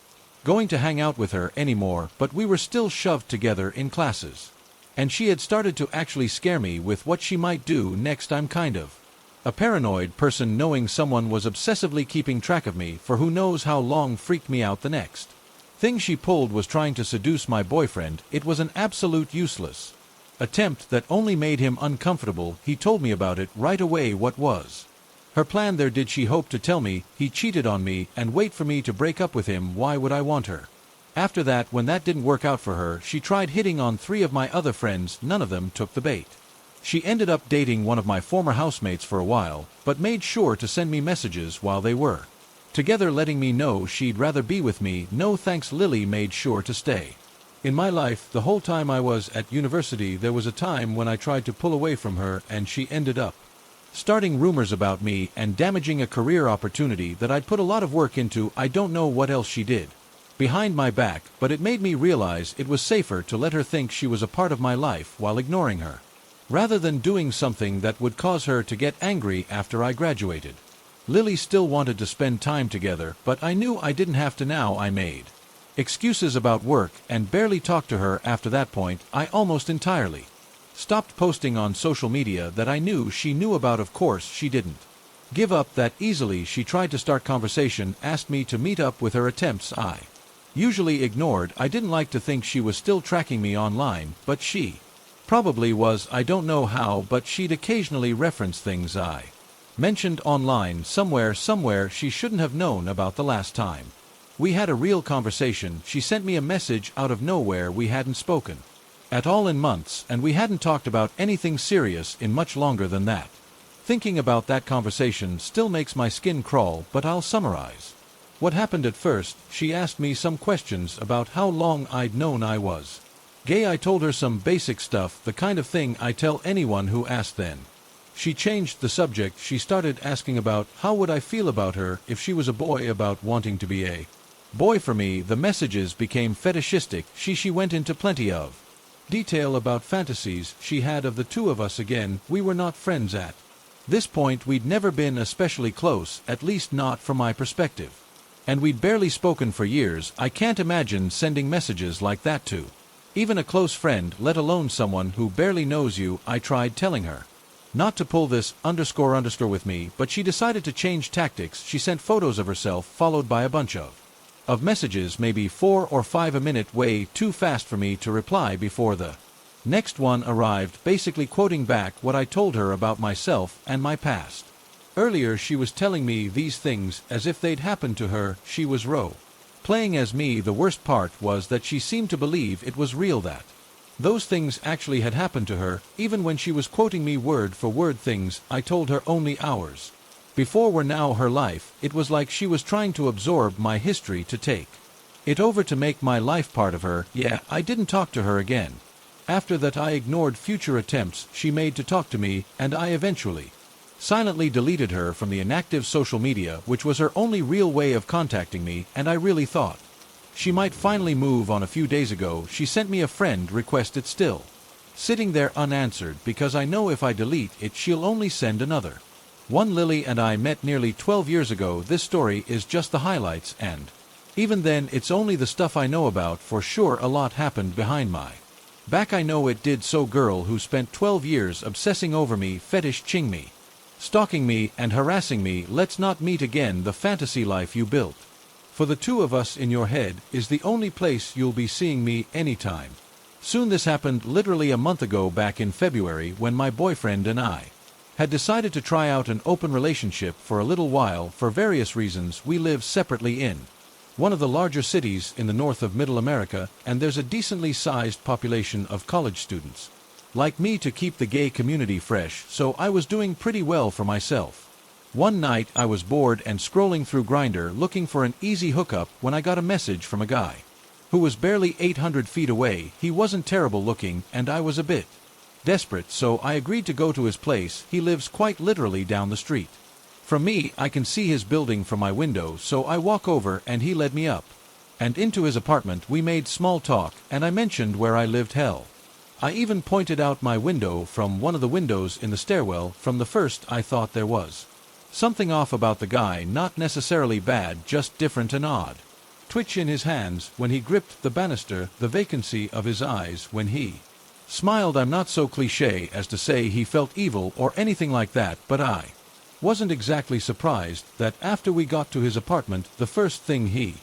going to hang out with her anymore, but we were still shoved together in classes, and she had started to actually scare me with what she might do next. I'm kind of a paranoid person. Knowing someone was obsessively keeping track of me for who knows how long freaked me out. The next thing she pulled was trying to seduce my boyfriend. It was an absolute useless attempt that only made him uncomfortable. He told me about it right away. What was her plan there? Did she hope to tell me he cheated on me and wait for me to break up with him? Why would I want her? After that, when that didn't work out for her, she tried hitting on 3 of my other friends. None of them took the bait. She ended up dating one of my former housemates for a while, but made sure to send me messages while they were together, letting me know she'd rather be with me. No thanks. Lily made sure to stay in my life the whole time I was at university. There was a time when I tried to pull away from her, and she ended up starting rumors about me and damaging a career opportunity that I'd put a lot of work into. I don't know what else she did behind my back, but it made me realize it was safer to let her think she was a part of my life while ignoring her, rather than doing something that would cause her to get angry after I graduated. Lily still wanted to spend time together, but I knew I didn't have to now. I made excuses about work and barely talked to her after that point. I almost entirely stopped posting on social media that I knew she knew about. Of course, she didn't give up that easily. She tried to start conversation, asked me to meet up with her. Attempts I usually ignored. I didn't like to think she was still tracking me online, but she probably was. I don't know how, but she'd occasionally reference things I mentioned online somewhere she shouldn't have known about the last time we had a real conversation. She sent me a message out of nowhere. We hadn't spoken at all in months, and we hadn't talked about anything serious in much longer than that. Thinking about that conversation still makes my skin crawl, but I'll summarize what happened. At first, she asked me some questions about how long I'd known I was gay. I told her some basic stuff, the kind of thing I tell anyone who asked. Then she changed the subject. She started asking about how would I feel about her if she was a boy, about wanting to be a boy. For me, the messages became fetishistic. She went into plenty of detail about fantasies she had of the two of us. Again, we were not friends at this point. We'd never been especially close, at least not from my perspective. And we'd barely spoken for years. I can't imagine sending messages like that to even a close friend, let alone someone who barely knows you. I tried telling her not to pull this __ with me, but she decided to change tactics. She sent photos of herself followed by a bunch of messages, maybe 4 or 5 a minute, way too fast for me to reply before the next one arrived, basically quoting back what I told her about myself and my past. Earlier she was telling me these things as if they'd happened to her. She was playing as me. The worst part was that she seemed to believe it was real, that those things actually had happened to her, even when she was quoting me word for word things I told her only hours before were now her life. It was like she was trying to absorb my history, to take it over, to make my life part of her. Yeah, I didn't talk to her again. After that, I ignored future attempts she made to talk to me, and I eventually silently deleted her from the inactive social media, which was her only real way of contacting me, and I really thought she might finally move on. A few days ago, she sent me a friend request. It's still sitting there unanswered, because I know if I delete it, she'll only send another one. Lily and I met nearly 12 years ago. This story is just the highlights, and even then, it's only the stuff I know about. For sure, a lot happened behind my back. I know it did. So, girl who spent 12 years obsessing over me, fetishing me, stalking me, and harassing me, let's not meet again. The fantasy life you built for the two of us in your head is the only place you'll be seeing me anytime soon. This happened literally a month ago, back in February, when my boyfriend and I had decided to try out an open relationship for a little while. For various reasons, we live separately in one of the larger cities in the north of Middle America, and there's a decently sized population of college students like me to keep the gay community fresh, so I was doing pretty well for myself. One night I was bored and scrolling through Grindr looking for an easy hookup when I got a message from a guy who was barely 800 feet away. He wasn't terrible looking, and I was a bit desperate, so I agreed to go to his place. He lives quite literally down the street from me. I can see his building from my window, so I walk over and he led me up and into his apartment. We made small talk, and I mentioned where I lived. Hell, I even pointed out my window from one of the windows in the stairwell. From the first, I thought there was something off about the guy. Not necessarily bad, just different. An odd twitch in his hands when he gripped the banister, the vacancy of his eyes when he smiled. I'm not so cliché as to say he felt evil or anything like that, but I wasn't exactly surprised that after we got to his apartment, the first thing he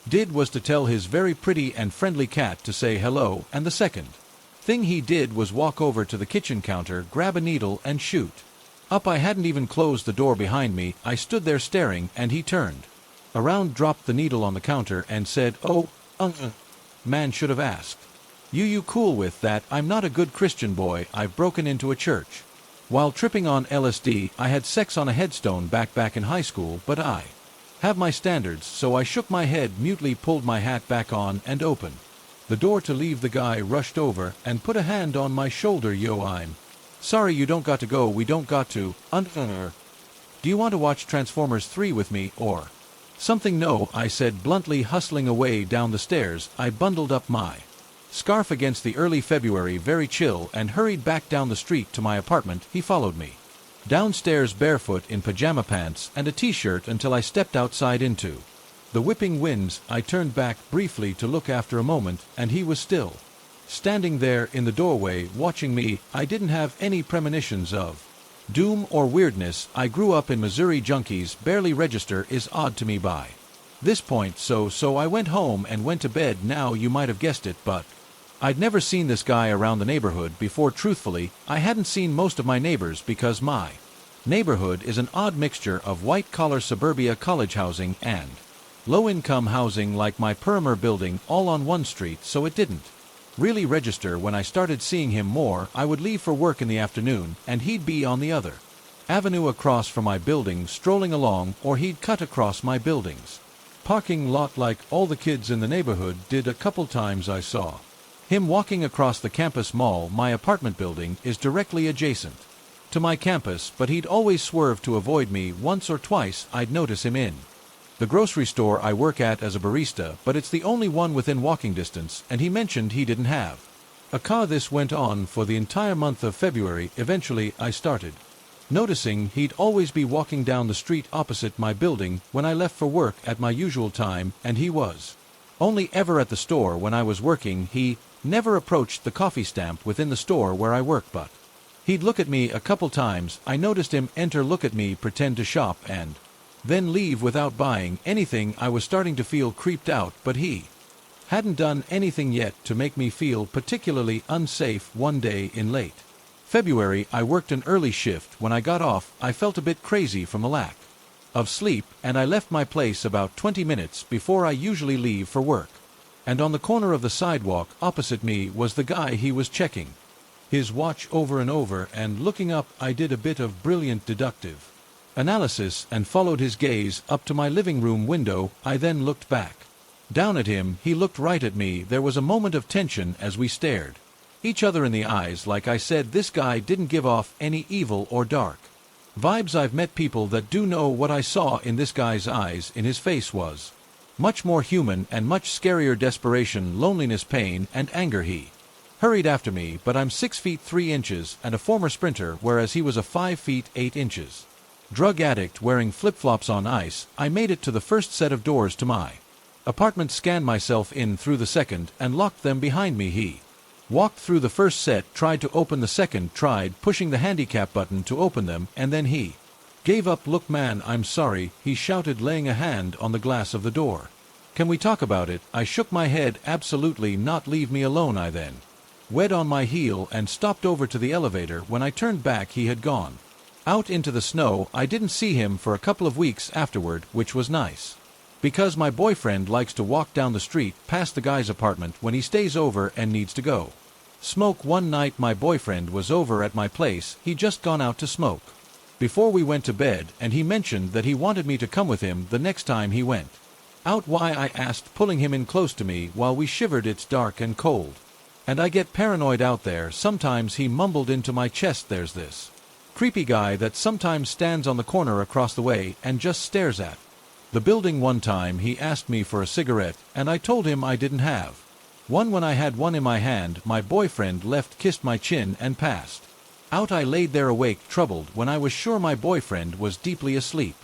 did was to tell his very pretty and friendly cat to say hello, and the second thing he did was walk over to the kitchen counter, grab a needle, and shoot up. I hadn't even closed the door behind me. I stood there staring, and he turned around, dropped the needle on the counter, and said, "Oh, man should have asked. You cool with that? I'm not a good Christian boy. I've broken into a church while tripping on LSD. I had sex on a headstone back in high school, but I have my standards." So I shook my head mutely, pulled my hat back on, and opened the door to leave. The guy rushed over and put a hand on my shoulder. "Yo, I'm Sorry you don't got to go, we don't got to. Do you want to watch Transformers 3 with me, or something? No, I said bluntly, hustling away down the stairs. I bundled up my scarf against the early February, very chill, and hurried back down the street to my apartment. He followed me downstairs barefoot in pajama pants and a t-shirt until I stepped outside into the whipping winds. I turned back briefly to look after a moment, and he was still standing there in the doorway watching me. I didn't have any premonitions of doom or weirdness. I grew up in Missouri. Junkies barely register is odd to me by this point, so I went home and went to bed. Now you might have guessed it, but I'd never seen this guy around the neighborhood before. Truthfully, I hadn't seen most of my neighbors because my neighborhood is an odd mixture of white-collar suburbia college housing and low-income housing like my Perimeter building all on one street, so it didn't really register. When I started seeing him more, I would leave for work in the afternoon, and he'd be on the other avenue across from my building strolling along, or he'd cut across my building's parking lot like all the kids in the neighborhood did. A couple times I saw him walking across the campus mall. My apartment building is directly adjacent to my campus, but he'd always swerve to avoid me. Once or twice I'd notice him in the grocery store I work at as a barista, but it's the only one within walking distance, and he mentioned he didn't have a car. This went on for the entire month of February. Eventually I started noticing he'd always be walking down the street opposite my building when I left for work at my usual time, and he was only ever at the store when I was working. He never approached the coffee stamp within the store where I work, but he'd look at me a couple times. I noticed him enter, look at me, pretend to shop, and then leave without buying anything. I was starting to feel creeped out, but he hadn't done anything yet to make me feel particularly unsafe. One day in late February, I worked an early shift. When I got off, I felt a bit crazy from a lack of sleep, and I left my place about 20 minutes before I usually leave for work. And on the corner of the sidewalk opposite me was the guy. He was checking his watch over and over and looking up. I did a bit of brilliant deductive analysis and followed his gaze up to my living room window. I then looked back down at him. He looked right at me. There was a moment of tension as we stared each other in the eyes. Like I said, this guy didn't give off any evil or dark vibes. I've met people that do know what I saw in this guy's eyes. In his face was much more human and much scarier. Desperation, loneliness, pain, and anger. He hurried after me, but I'm 6 feet 3 inches and a former sprinter, whereas he was a 5 feet 8 inches drug addict wearing flip-flops on ice. I made it to the first set of doors to my apartment, scanned myself in through the second, and locked them behind me. He walked through the first set, tried to open the second, tried pushing the handicap button to open them, and then he gave up. Look man, I'm sorry, he shouted, laying a hand on the glass of the door. Can we talk about it? I shook my head. Absolutely not, leave me alone. I then wed on my heel and stopped over to the elevator. When I turned back, he had gone out into the snow. I didn't see him for a couple of weeks afterward, which was nice, because my boyfriend likes to walk down the street past the guy's apartment when he stays over and needs to go smoke. One night my boyfriend was over at my place. He'd just gone out to smoke before we went to bed, and he mentioned that he wanted me to come with him the next time he went out. Why? I asked, pulling him in close to me while we shivered. It's dark and cold, and I get paranoid out there sometimes. He mumbled into my chest, there's this creepy guy that sometimes stands on the corner across the way and just stares at the building. One time he asked me for a cigarette, and I told him I didn't have one. When I had one in my hand, my boyfriend left, kissed my chin, and passed out. I laid there awake, troubled, when I was sure my boyfriend was deeply asleep.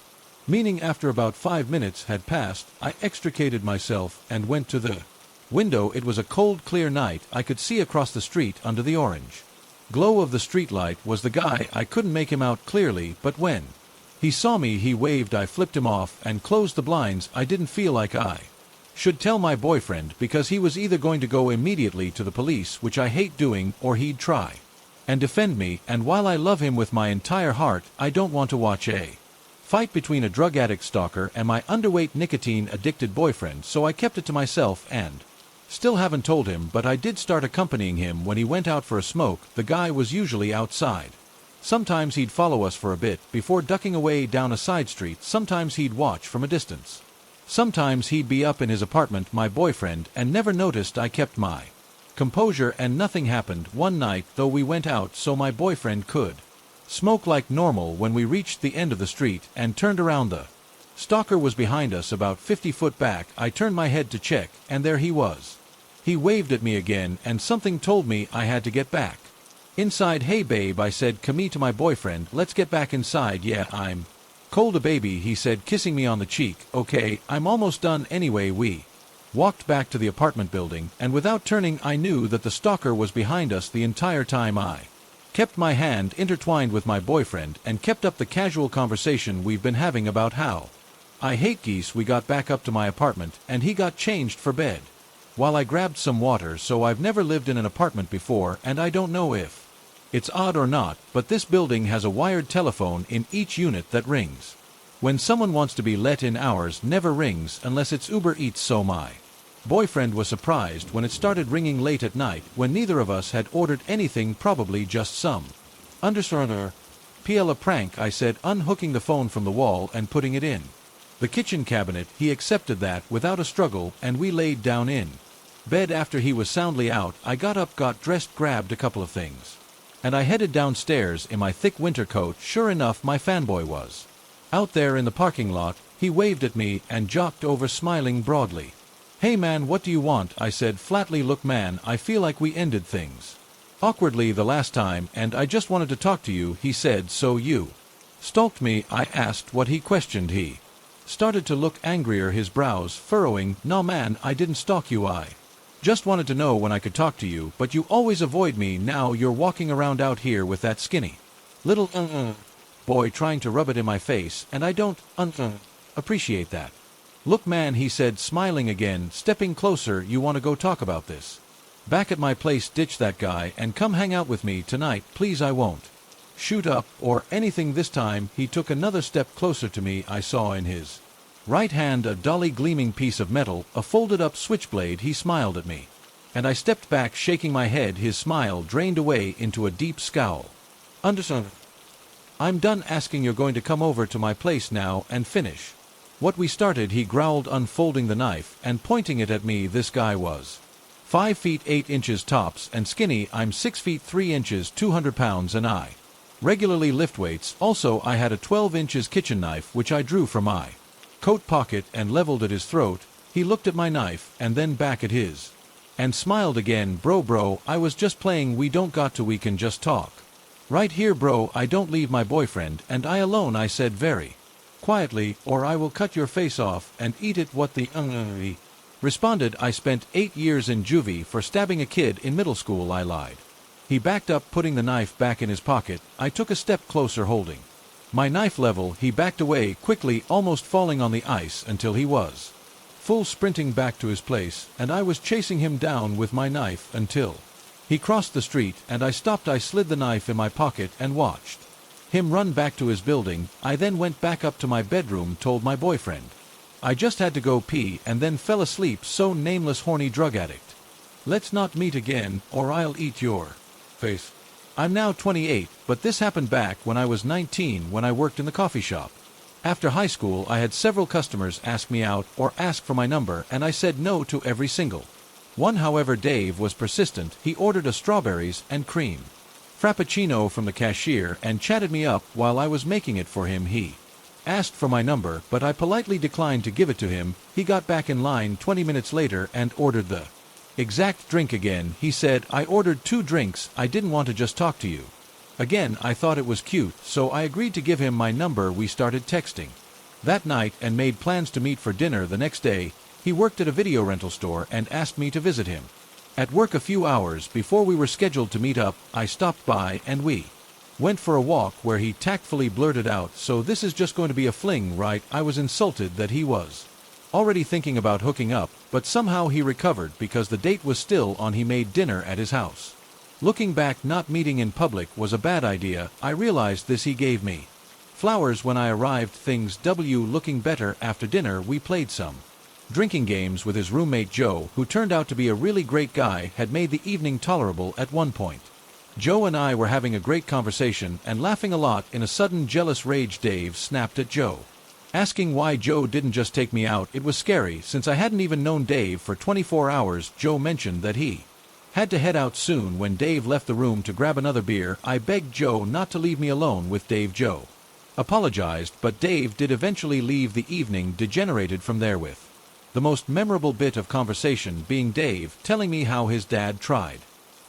Meaning after about 5 minutes had passed, I extricated myself and went to the window. It was a cold, clear night. I could see across the street under the orange glow of the streetlight was the guy. I couldn't make him out clearly, but when he saw me, he waved. I flipped him off and closed the blinds. I didn't feel like I should tell my boyfriend, because he was either going to go immediately to the police, which I hate doing, or he'd try and defend me, and while I love him with my entire heart, I don't want to watch a fight between a drug addict stalker and my underweight nicotine-addicted boyfriend, so I kept it to myself and still haven't told him, but I did start accompanying him when he went out for a smoke. The guy was usually outside. Sometimes he'd follow us for a bit before ducking away down a side street. Sometimes he'd watch from a distance. Sometimes he'd be up in his apartment, my boyfriend, and never noticed I kept my composure, and nothing happened one night, though we went out so my boyfriend could smoke like normal. When we reached the end of the street and turned around, the stalker was behind us about 50 foot back. I turned my head to check, and there he was. He waved at me again, and something told me I had to get back inside. "Hey babe," I said to my boyfriend, "let's get back inside." "Yeah, I'm cold a baby," he said, kissing me on the cheek. "Okay, I'm almost done anyway." We walked back to the apartment building, and without turning I knew that the stalker was behind us the entire time. I kept my hand intertwined with my boyfriend and kept up the casual conversation we've been having about how I hate geese. We got back up to my apartment, and he got changed for bed while I grabbed some water. So I've never lived in an apartment before, and I don't know if it's odd or not, but this building has a wired telephone in each unit that rings when someone wants to be let in. Ours never rings unless it's Uber Eats. So my boyfriend was surprised when it started ringing late at night when neither of us had ordered anything, probably just some understormer. "PL a prank," I said, unhooking the phone from the wall and putting it in the kitchen cabinet. He accepted that without a struggle, and we laid down in bed. After he was soundly out, I got up, got dressed, grabbed a couple of things, and I headed downstairs in my thick winter coat. Sure enough, my fanboy was out there in the parking lot. He waved at me and jogged over, smiling broadly. "Hey man, what do you want?" I said flatly. "Look man, I feel like we ended things awkwardly the last time, and I just wanted to talk to you," he said. "So you stalked me?" I asked. "What?" he questioned. He started to look angrier, his brows furrowing. "Nah man, I didn't stalk you. I just wanted to know when I could talk to you, but you always avoid me. Now you're walking around out here with that skinny little boy trying to rub it in my face, and I don't appreciate that." "Look man," he said, smiling again, stepping closer, "you want to go talk about this back at my place? Ditch that guy and come hang out with me tonight, please. I won't shoot up or anything this time." He took another step closer to me. I saw in his right hand a dully gleaming piece of metal, a folded-up switchblade. He smiled at me, and I stepped back, shaking my head. His smile drained away into a deep scowl. "Understand? I'm done asking. You're going to come over to my place now and finish what we started," he growled, unfolding the knife and pointing it at me. This guy was 5 feet 8 inches tops and skinny. I'm 6 feet 3 inches, 200 pounds, and I regularly lift weights. Also, I had a 12 inches kitchen knife which I drew from my coat pocket and leveled at his throat. He looked at my knife and then back at his and smiled again. Bro, I was just playing. We can just talk right here, bro. I don't leave my boyfriend and I alone," I said very quietly, "or I will cut your face off and eat it." "What the responded. "I spent 8 years in juvie for stabbing a kid in middle school," I lied. He backed up, putting the knife back in his pocket. I took a step closer, holding my knife level. He backed away quickly, almost falling on the ice, until he was full sprinting back to his place, and I was chasing him down with my knife until he crossed the street, and I stopped. I slid the knife in my pocket and watched him run back to his building. I then went back up to my bedroom, told my boyfriend I just had to go pee, and then fell asleep. So nameless, horny drug addict. Let's not meet again, or I'll eat your face. I'm now 28, but this happened back when I was 19, when I worked in the coffee shop. After high school, I had several customers ask me out or ask for my number, and I said no to every single one. However, Dave was persistent. He ordered a strawberries and cream frappuccino from the cashier and chatted me up while I was making it for him. He asked for my number, but I politely declined to give it to him. He got back in line 20 minutes later and ordered the exact drink again. He said, "I ordered 2 drinks. I didn't want to just talk to you." Again, I thought it was cute, so I agreed to give him my number. We started texting that night and made plans to meet for dinner the next day. He worked at a video rental store and asked me to visit him at work a few hours before we were scheduled to meet up. I stopped by and we went for a walk, where he tactfully blurted out, "So this is just going to be a fling, right?" I was insulted that he was already thinking about hooking up, but somehow he recovered because the date was still on. He made dinner at his house. Looking back, not meeting in public was a bad idea. I realized this. He gave me flowers when I arrived. Things W looking better. After dinner, we played some drinking games with his roommate Joe, who turned out to be a really great guy. Had made the evening tolerable at one point. Joe and I were having a great conversation and laughing a lot. In a sudden jealous rage, Dave snapped at Joe, asking why Joe didn't just take me out. It was scary, since I hadn't even known Dave for 24 hours. Joe mentioned that he Had to head out soon. When Dave left the room to grab another beer, I begged Joe not to leave me alone with Dave. Joe apologized, but Dave did eventually leave. The evening degenerated from therewith. The most memorable bit of conversation being Dave telling me how his dad tried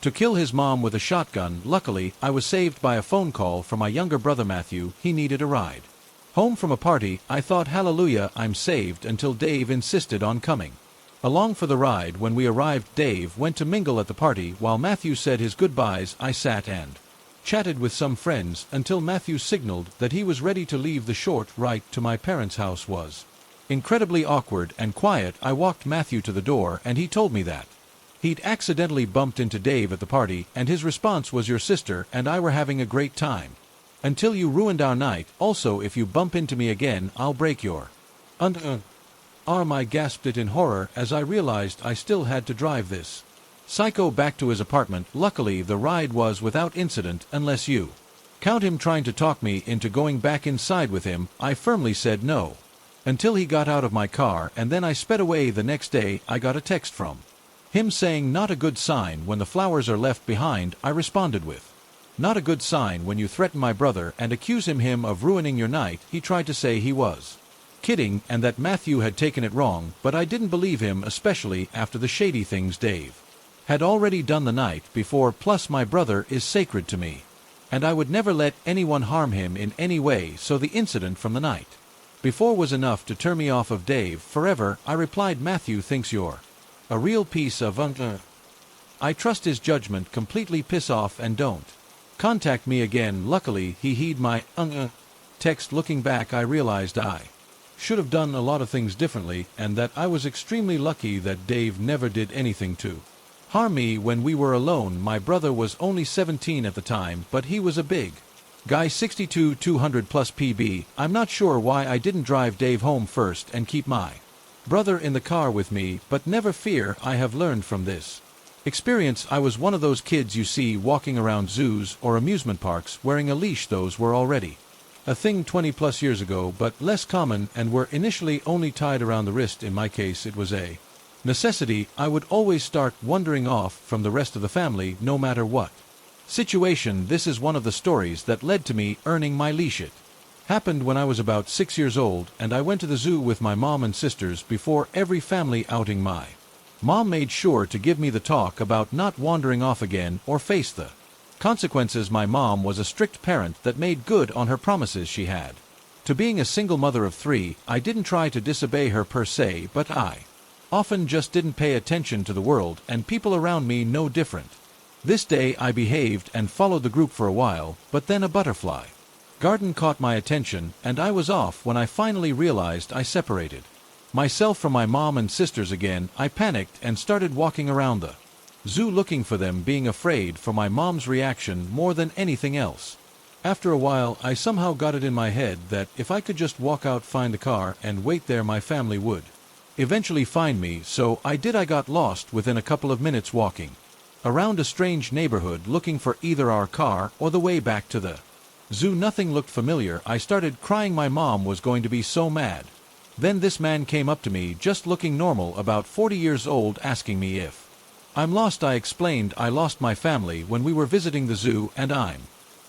to kill his mom with a shotgun. Luckily, I was saved by a phone call from my younger brother Matthew. He needed a ride home from a party. I thought, hallelujah, I'm saved, until Dave insisted on coming along for the ride. When we arrived, Dave went to mingle at the party while Matthew said his goodbyes. I sat and chatted with some friends until Matthew signaled that he was ready to leave. The short ride to my parents' house was incredibly awkward and quiet. I walked Matthew to the door and he told me that he'd accidentally bumped into Dave at the party, and his response was, "Your sister and I were having a great time until you ruined our night. Also, if you bump into me again, I'll break your arm." I gasped it in horror as I realized I still had to drive this psycho back to his apartment. Luckily, the ride was without incident, unless you count him trying to talk me into going back inside with him. I firmly said no until he got out of my car, and then I sped away. The next day, I got a text from him saying, "Not a good sign when the flowers are left behind." I responded with, "Not a good sign when you threaten my brother and accuse him of ruining your night." He tried to say he was kidding and that Matthew had taken it wrong, but I didn't believe him, especially after the shady things Dave had already done the night before. Plus, my brother is sacred to me, and I would never let anyone harm him in any way, so the incident from the night before was enough to turn me off of Dave forever. I replied, "Matthew thinks you're a real piece of I trust his judgment completely. Piss off and don't contact me again." Luckily, he heeded my text. Looking back, I realized I should have done a lot of things differently, and that I was extremely lucky that Dave never did anything to harm me. When we were alone, my brother was only 17 at the time, but he was a big guy, 62, 200 plus PB. I'm not sure why I didn't drive Dave home first and keep my brother in the car with me, but never fear, I have learned from this experience. I was one of those kids you see walking around zoos or amusement parks wearing a leash. Those were already a thing 20 plus years ago, but less common, and were initially only tied around the wrist. In my case, it was a necessity. I would always start wandering off from the rest of the family, no matter what situation. This is one of the stories that led to me earning my leash. It happened when I was about 6 years old, and I went to the zoo with my mom and sisters. Before every family outing, my mom made sure to give me the talk about not wandering off again or face the consequences. My mom was a strict parent that made good on her promises she had to being a single mother of 3. I didn't try to disobey her per se, but I often just didn't pay attention to the world and people around me no different. This day I behaved and followed the group for a while, but then a butterfly garden caught my attention, and I was off. When I finally realized I separated myself from my mom and sisters again, I panicked and started walking around the zoo looking for them, being afraid for my mom's reaction more than anything else. After a while, I somehow got it in my head that if I could just walk out, find the car, and wait there, my family would eventually find me. So I did. I got lost within a couple of minutes walking around a strange neighborhood looking for either our car or the way back to the zoo. Nothing looked familiar. I started crying. My mom was going to be so mad. Then this man came up to me, just looking normal, about 40 years old, asking me if I'm lost. I explained I lost my family when we were visiting the zoo and I'm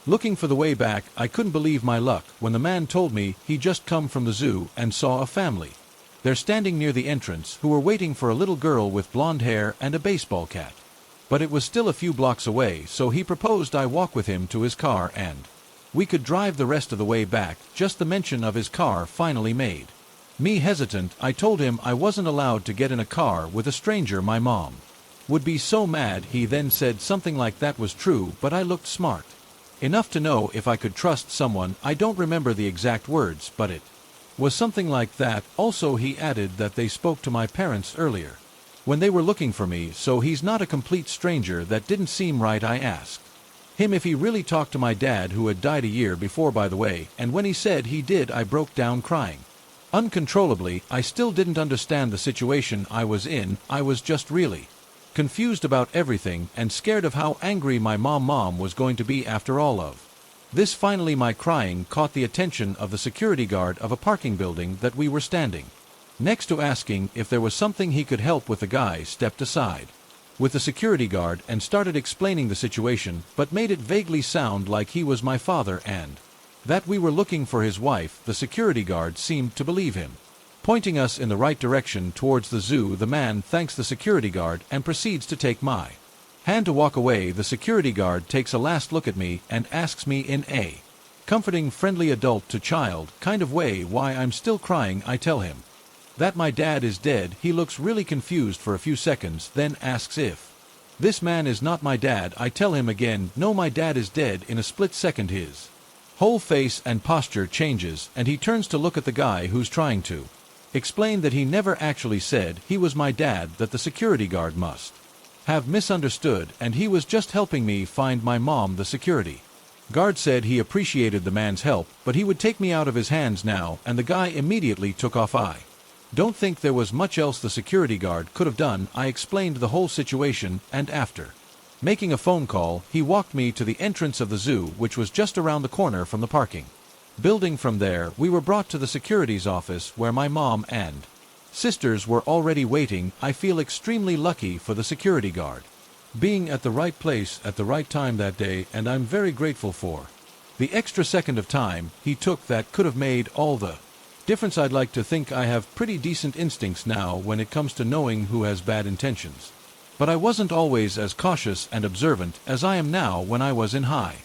looking for the way back. I couldn't believe my luck when the man told me he just come from the zoo and saw a family there standing near the entrance who were waiting for a little girl with blonde hair and a baseball cap. But it was still a few blocks away, so he proposed I walk with him to his car and we could drive the rest of the way back. Just the mention of his car finally made me hesitant. I told him I wasn't allowed to get in a car with a stranger. My mom would be so mad. He then said something like that was true, but I looked smart enough to know if I could trust someone. I don't remember the exact words, but it was something like that. Also, he added that they spoke to my parents earlier when they were looking for me, so he's not a complete stranger. That didn't seem right. I asked him if he really talked to my dad, who had died a year before, by the way, and when he said he did, I broke down crying uncontrollably. I still didn't understand the situation I was in. I was just really confused about everything and scared of how angry my mom was going to be after all of this. Finally, my crying caught the attention of the security guard of a parking building that we were standing next to. Asking if there was something he could help with, the guy stepped aside with the security guard and started explaining the situation, but made it vaguely sound like he was my father and that we were looking for his wife. The security guard seemed to believe him. Pointing us in the right direction towards the zoo, the man thanks the security guard and proceeds to take my hand to walk away. The security guard takes a last look at me and asks me in a comforting, friendly adult to child kind of way why I'm still crying. I tell him that my dad is dead. He looks really confused for a few seconds, then asks if this man is not my dad. I tell him again, no, my dad is dead. In a split second his whole face and posture changes, and he turns to look at the guy who's trying to explain that he never actually said he was my dad, that the security guard must have misunderstood, and he was just helping me find my mom. The security guard said he appreciated the man's help, but he would take me out of his hands now, and the guy immediately took off. I don't think there was much else the security guard could have done. I explained the whole situation, and after making a phone call, he walked me to the entrance of the zoo, which was just around the corner from the parking building. From there, we were brought to the security's office where my mom and sisters were already waiting. I feel extremely lucky for the security guard being at the right place at the right time that day, and I'm very grateful for the extra second of time he took that could have made all the difference. I'd like to think I have pretty decent instincts now when it comes to knowing who has bad intentions, but I wasn't always as cautious and observant as I am now. When I was in high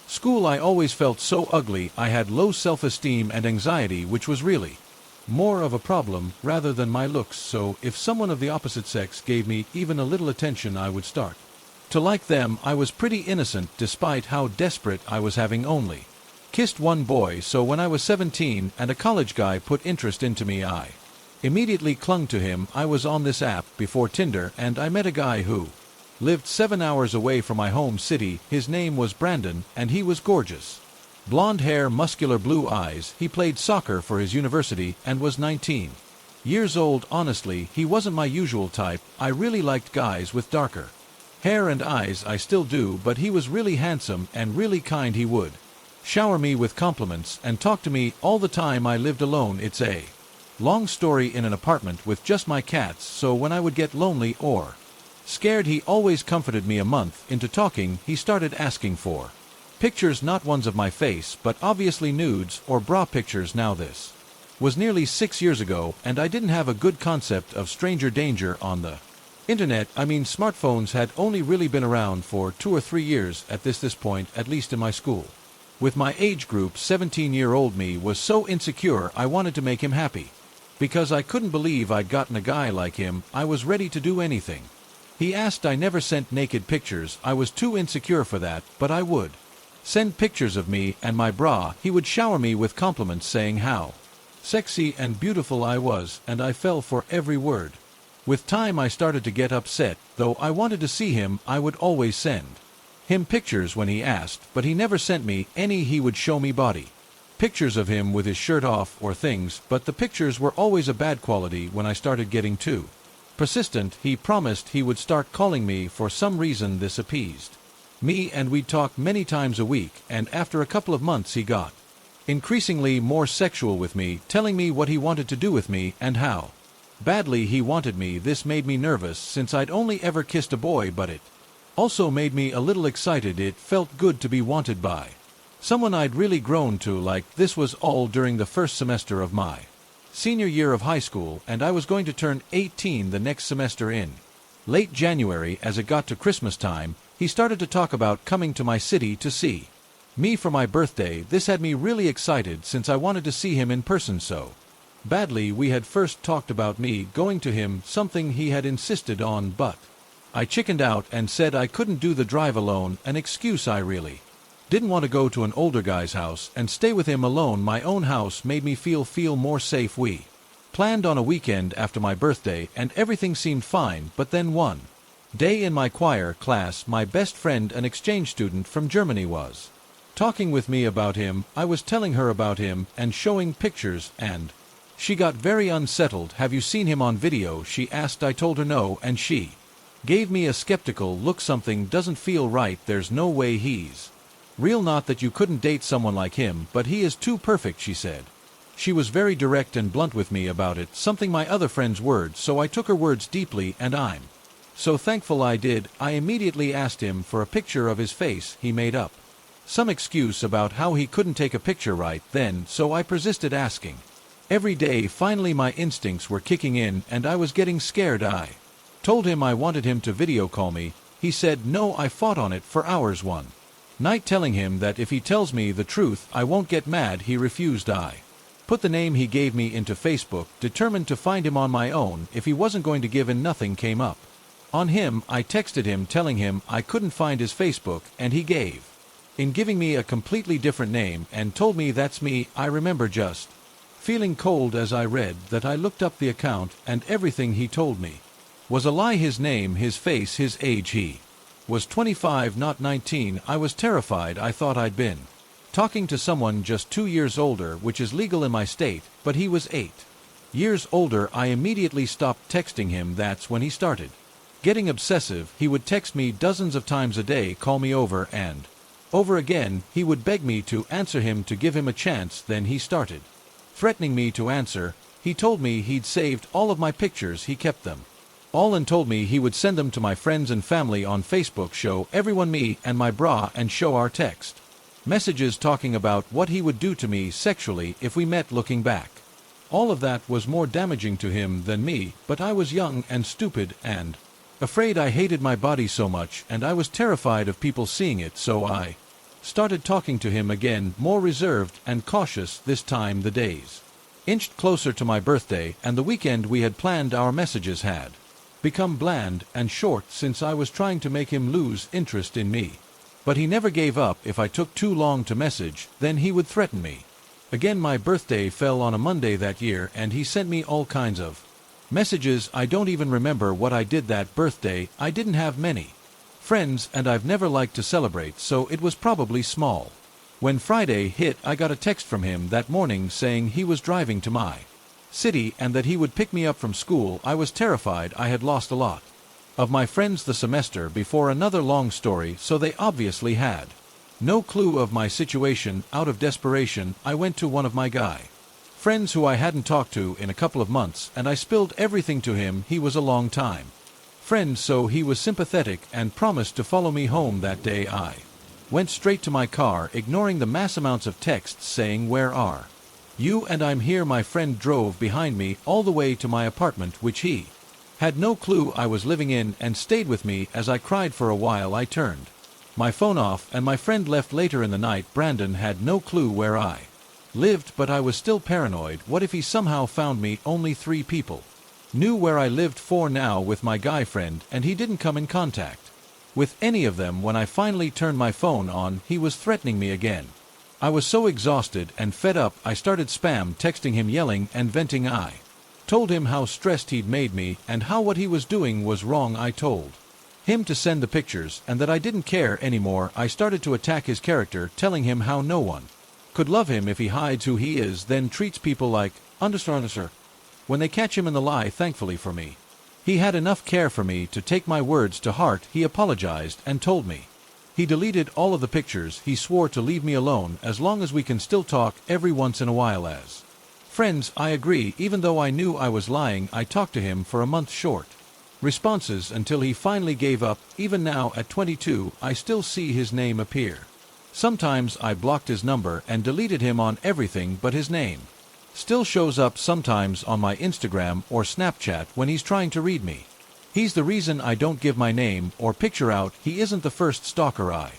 school, I always felt so ugly. I had low self-esteem and anxiety, which was really more of a problem rather than my looks, so if someone of the opposite sex gave me even a little attention, I would start to like them. I was pretty innocent despite how desperate I was, having only kissed one boy. So when I was 17 and a college guy put interest into me, I immediately clung to him. I was on this app before Tinder, and I met a guy who lived 7 hours away from my home city. His name was Brandon, and he was gorgeous. Blonde hair, muscular blue eyes. He played soccer for his university and was 19 years old. Honestly, he wasn't my usual type. I really liked guys with darker hair and eyes. I still do, but he was really handsome and really kind. He would shower me with compliments and talk to me all the time. I lived alone. It's a long story, in an apartment with just my cats, so when I would get lonely or scared, he always comforted me. A month into talking, he started asking for pictures, not ones of my face, but obviously nudes or bra pictures. Now this was nearly 6 years ago, and I didn't have a good concept of stranger danger on the internet. I mean, smartphones had only really been around for 2 or 3 years at this point, at least in my school. With my age group, 17-year-old me was so insecure. I wanted to make him happy because I couldn't believe I'd gotten a guy like him. I was ready to do anything he asked. I never sent naked pictures. I was too insecure for that, but I would send pictures of me and my bra. He would shower me with compliments saying how sexy and beautiful I was, and I fell for every word. With time, I started to get upset. Though I wanted to see him, I would always send him pictures when he asked, but he never sent me any. He would show me body pictures of him with his shirt off or things, but the pictures were always a bad quality. When I started getting too persistent, he promised he would start calling me. For some reason, this appeased me, and we'd talk many times a week, and after a couple of months he got increasingly more sexual with me, telling me what he wanted to do with me and how badly he wanted me. This made me nervous since I'd only ever kissed a boy, but it also made me a little excited. It felt good to be wanted by someone I'd really grown to like. This was all during the first semester of my senior year of high school, and I was going to turn 18 the next semester in late January. As it got to Christmas time, he started to talk about coming to my city to see me for my birthday. This had me really excited since I wanted to see him in person so badly. We had first talked about me going to him, something he had insisted on, but I chickened out and said I couldn't do the drive alone, an excuse I really didn't want to go to an older guy's house and stay with him alone. My own house made me feel more safe. We planned on a weekend after my birthday, and everything seemed fine, but then one day in my choir class, my best friend, an exchange student from Germany, was talking with me about him. I was telling her about him and showing pictures, and she got very unsettled. Have you seen him on video? She asked. I told her no, and she gave me a skeptical look. Something doesn't feel right. There's no way he's real. Not that you couldn't date someone like him, but he is too perfect, she said. She was very direct and blunt with me about it, something my other friend's words, so I took her words deeply, and I'm So thankful I did, I immediately asked him for a picture of his face. He made up some excuse about how he couldn't take a picture right then, so I persisted asking. Every day finally my instincts were kicking in and I was getting scared. I told him I wanted him to video call me. He said no. I fought on it for hours one night, telling him that if he tells me the truth I won't get mad. He refused. I put the name he gave me into Facebook, determined to find him on my own if he wasn't going to give in. Nothing came up on him. I texted him telling him I couldn't find his Facebook, and he gave in giving me a completely different name and told me that's me. I remember just feeling cold as I read that. I looked up the account and everything he told me was a lie. His name, his face, his age. He was 25, not 19. I was terrified. I thought I'd been talking to someone just 2 years older, which is legal in my state, but he was 8 years older. I immediately stopped texting him. That's when he started getting obsessive. He would text me dozens of times a day, call me over and over again. He would beg me to answer him to give him a chance. Then he started threatening me to answer. He told me he'd saved all of my pictures. He kept them all and told me he would send them to my friends and family on Facebook, show everyone me and my bra, and show our text messages talking about what he would do to me sexually if we met. Looking back, all of that was more damaging to him than me, but I was young and stupid and afraid. I hated my body so much and I was terrified of people seeing it, so I started talking to him again, more reserved and cautious this time. The days inched closer to my birthday and the weekend we had planned. Our messages had become bland and short since I was trying to make him lose interest in me. But he never gave up. If I took too long to message, then he would threaten me again. My birthday fell on a Monday that year and he sent me all kinds of messages. I don't even remember what I did that birthday. I didn't have many friends and I've never liked to celebrate, so it was probably small. When Friday hit, I got a text from him that morning saying he was driving to my city and that he would pick me up from school. I was terrified. I had lost a lot of my friends the semester before. Another long story, so they obviously had no clue of my situation. Out of desperation, I went to one of my guy friends who I hadn't talked to in a couple of months and I spilled everything to him. He was a long time friend, so he was sympathetic and promised to follow me home that day. I went straight to my car, ignoring the mass amounts of texts saying, "Where are you?" and "I'm here." My friend drove behind me all the way to my apartment, which he had no clue I was living in, and stayed with me as I cried for a while. I turned my phone off and my friend left later in the night. Brandon had no clue where I lived, but I was still paranoid. What if he somehow found me? Only 3 people knew where I lived. 4 now with my guy friend, and he didn't come in contact with any of them. When I finally turned my phone on, he was threatening me again. I was so exhausted and fed up, I started spam texting him, yelling and venting. I told him how stressed he'd made me and how what he was doing was wrong. I told him to send the pictures and that I didn't care anymore. I started to attack his character, telling him how no one could love him if he hides who he is, then treats people like understar when they catch him in the lie. Thankfully for me, he had enough care for me to take my words to heart. He apologized and told me he deleted all of the pictures. He swore to leave me alone as long as we can still talk every once in a while as friends. I agree. Even though I knew I was lying, I talked to him for a month, short responses until he finally gave up. Even now at 22, I still see his name appear. Sometimes I blocked his number and deleted him on everything, but his name still shows up sometimes on my Instagram or Snapchat when he's trying to read me. He's the reason I don't give my name or picture out. He isn't the first stalker I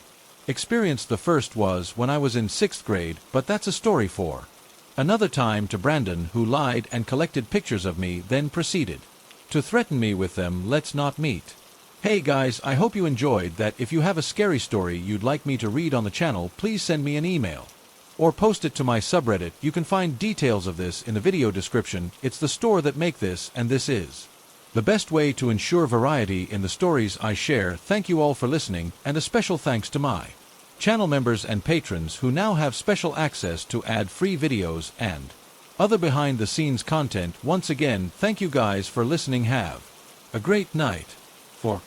experienced. The first was when I was in 6th grade, but that's a story for another time. To Brandon, who lied and collected pictures of me, then proceeded to threaten me with them. Let's not meet. Hey guys, I hope you enjoyed that. If you have a scary story you'd like me to read on the channel, please send me an email or post it to my subreddit. You can find details of this in the video description. It's the store that make this, and this is the best way to ensure variety in the stories I share. Thank you all for listening, and a special thanks to my channel members and patrons who now have special access to ad-free videos and other behind-the-scenes content. Once again, thank you guys for listening. Have a great night. For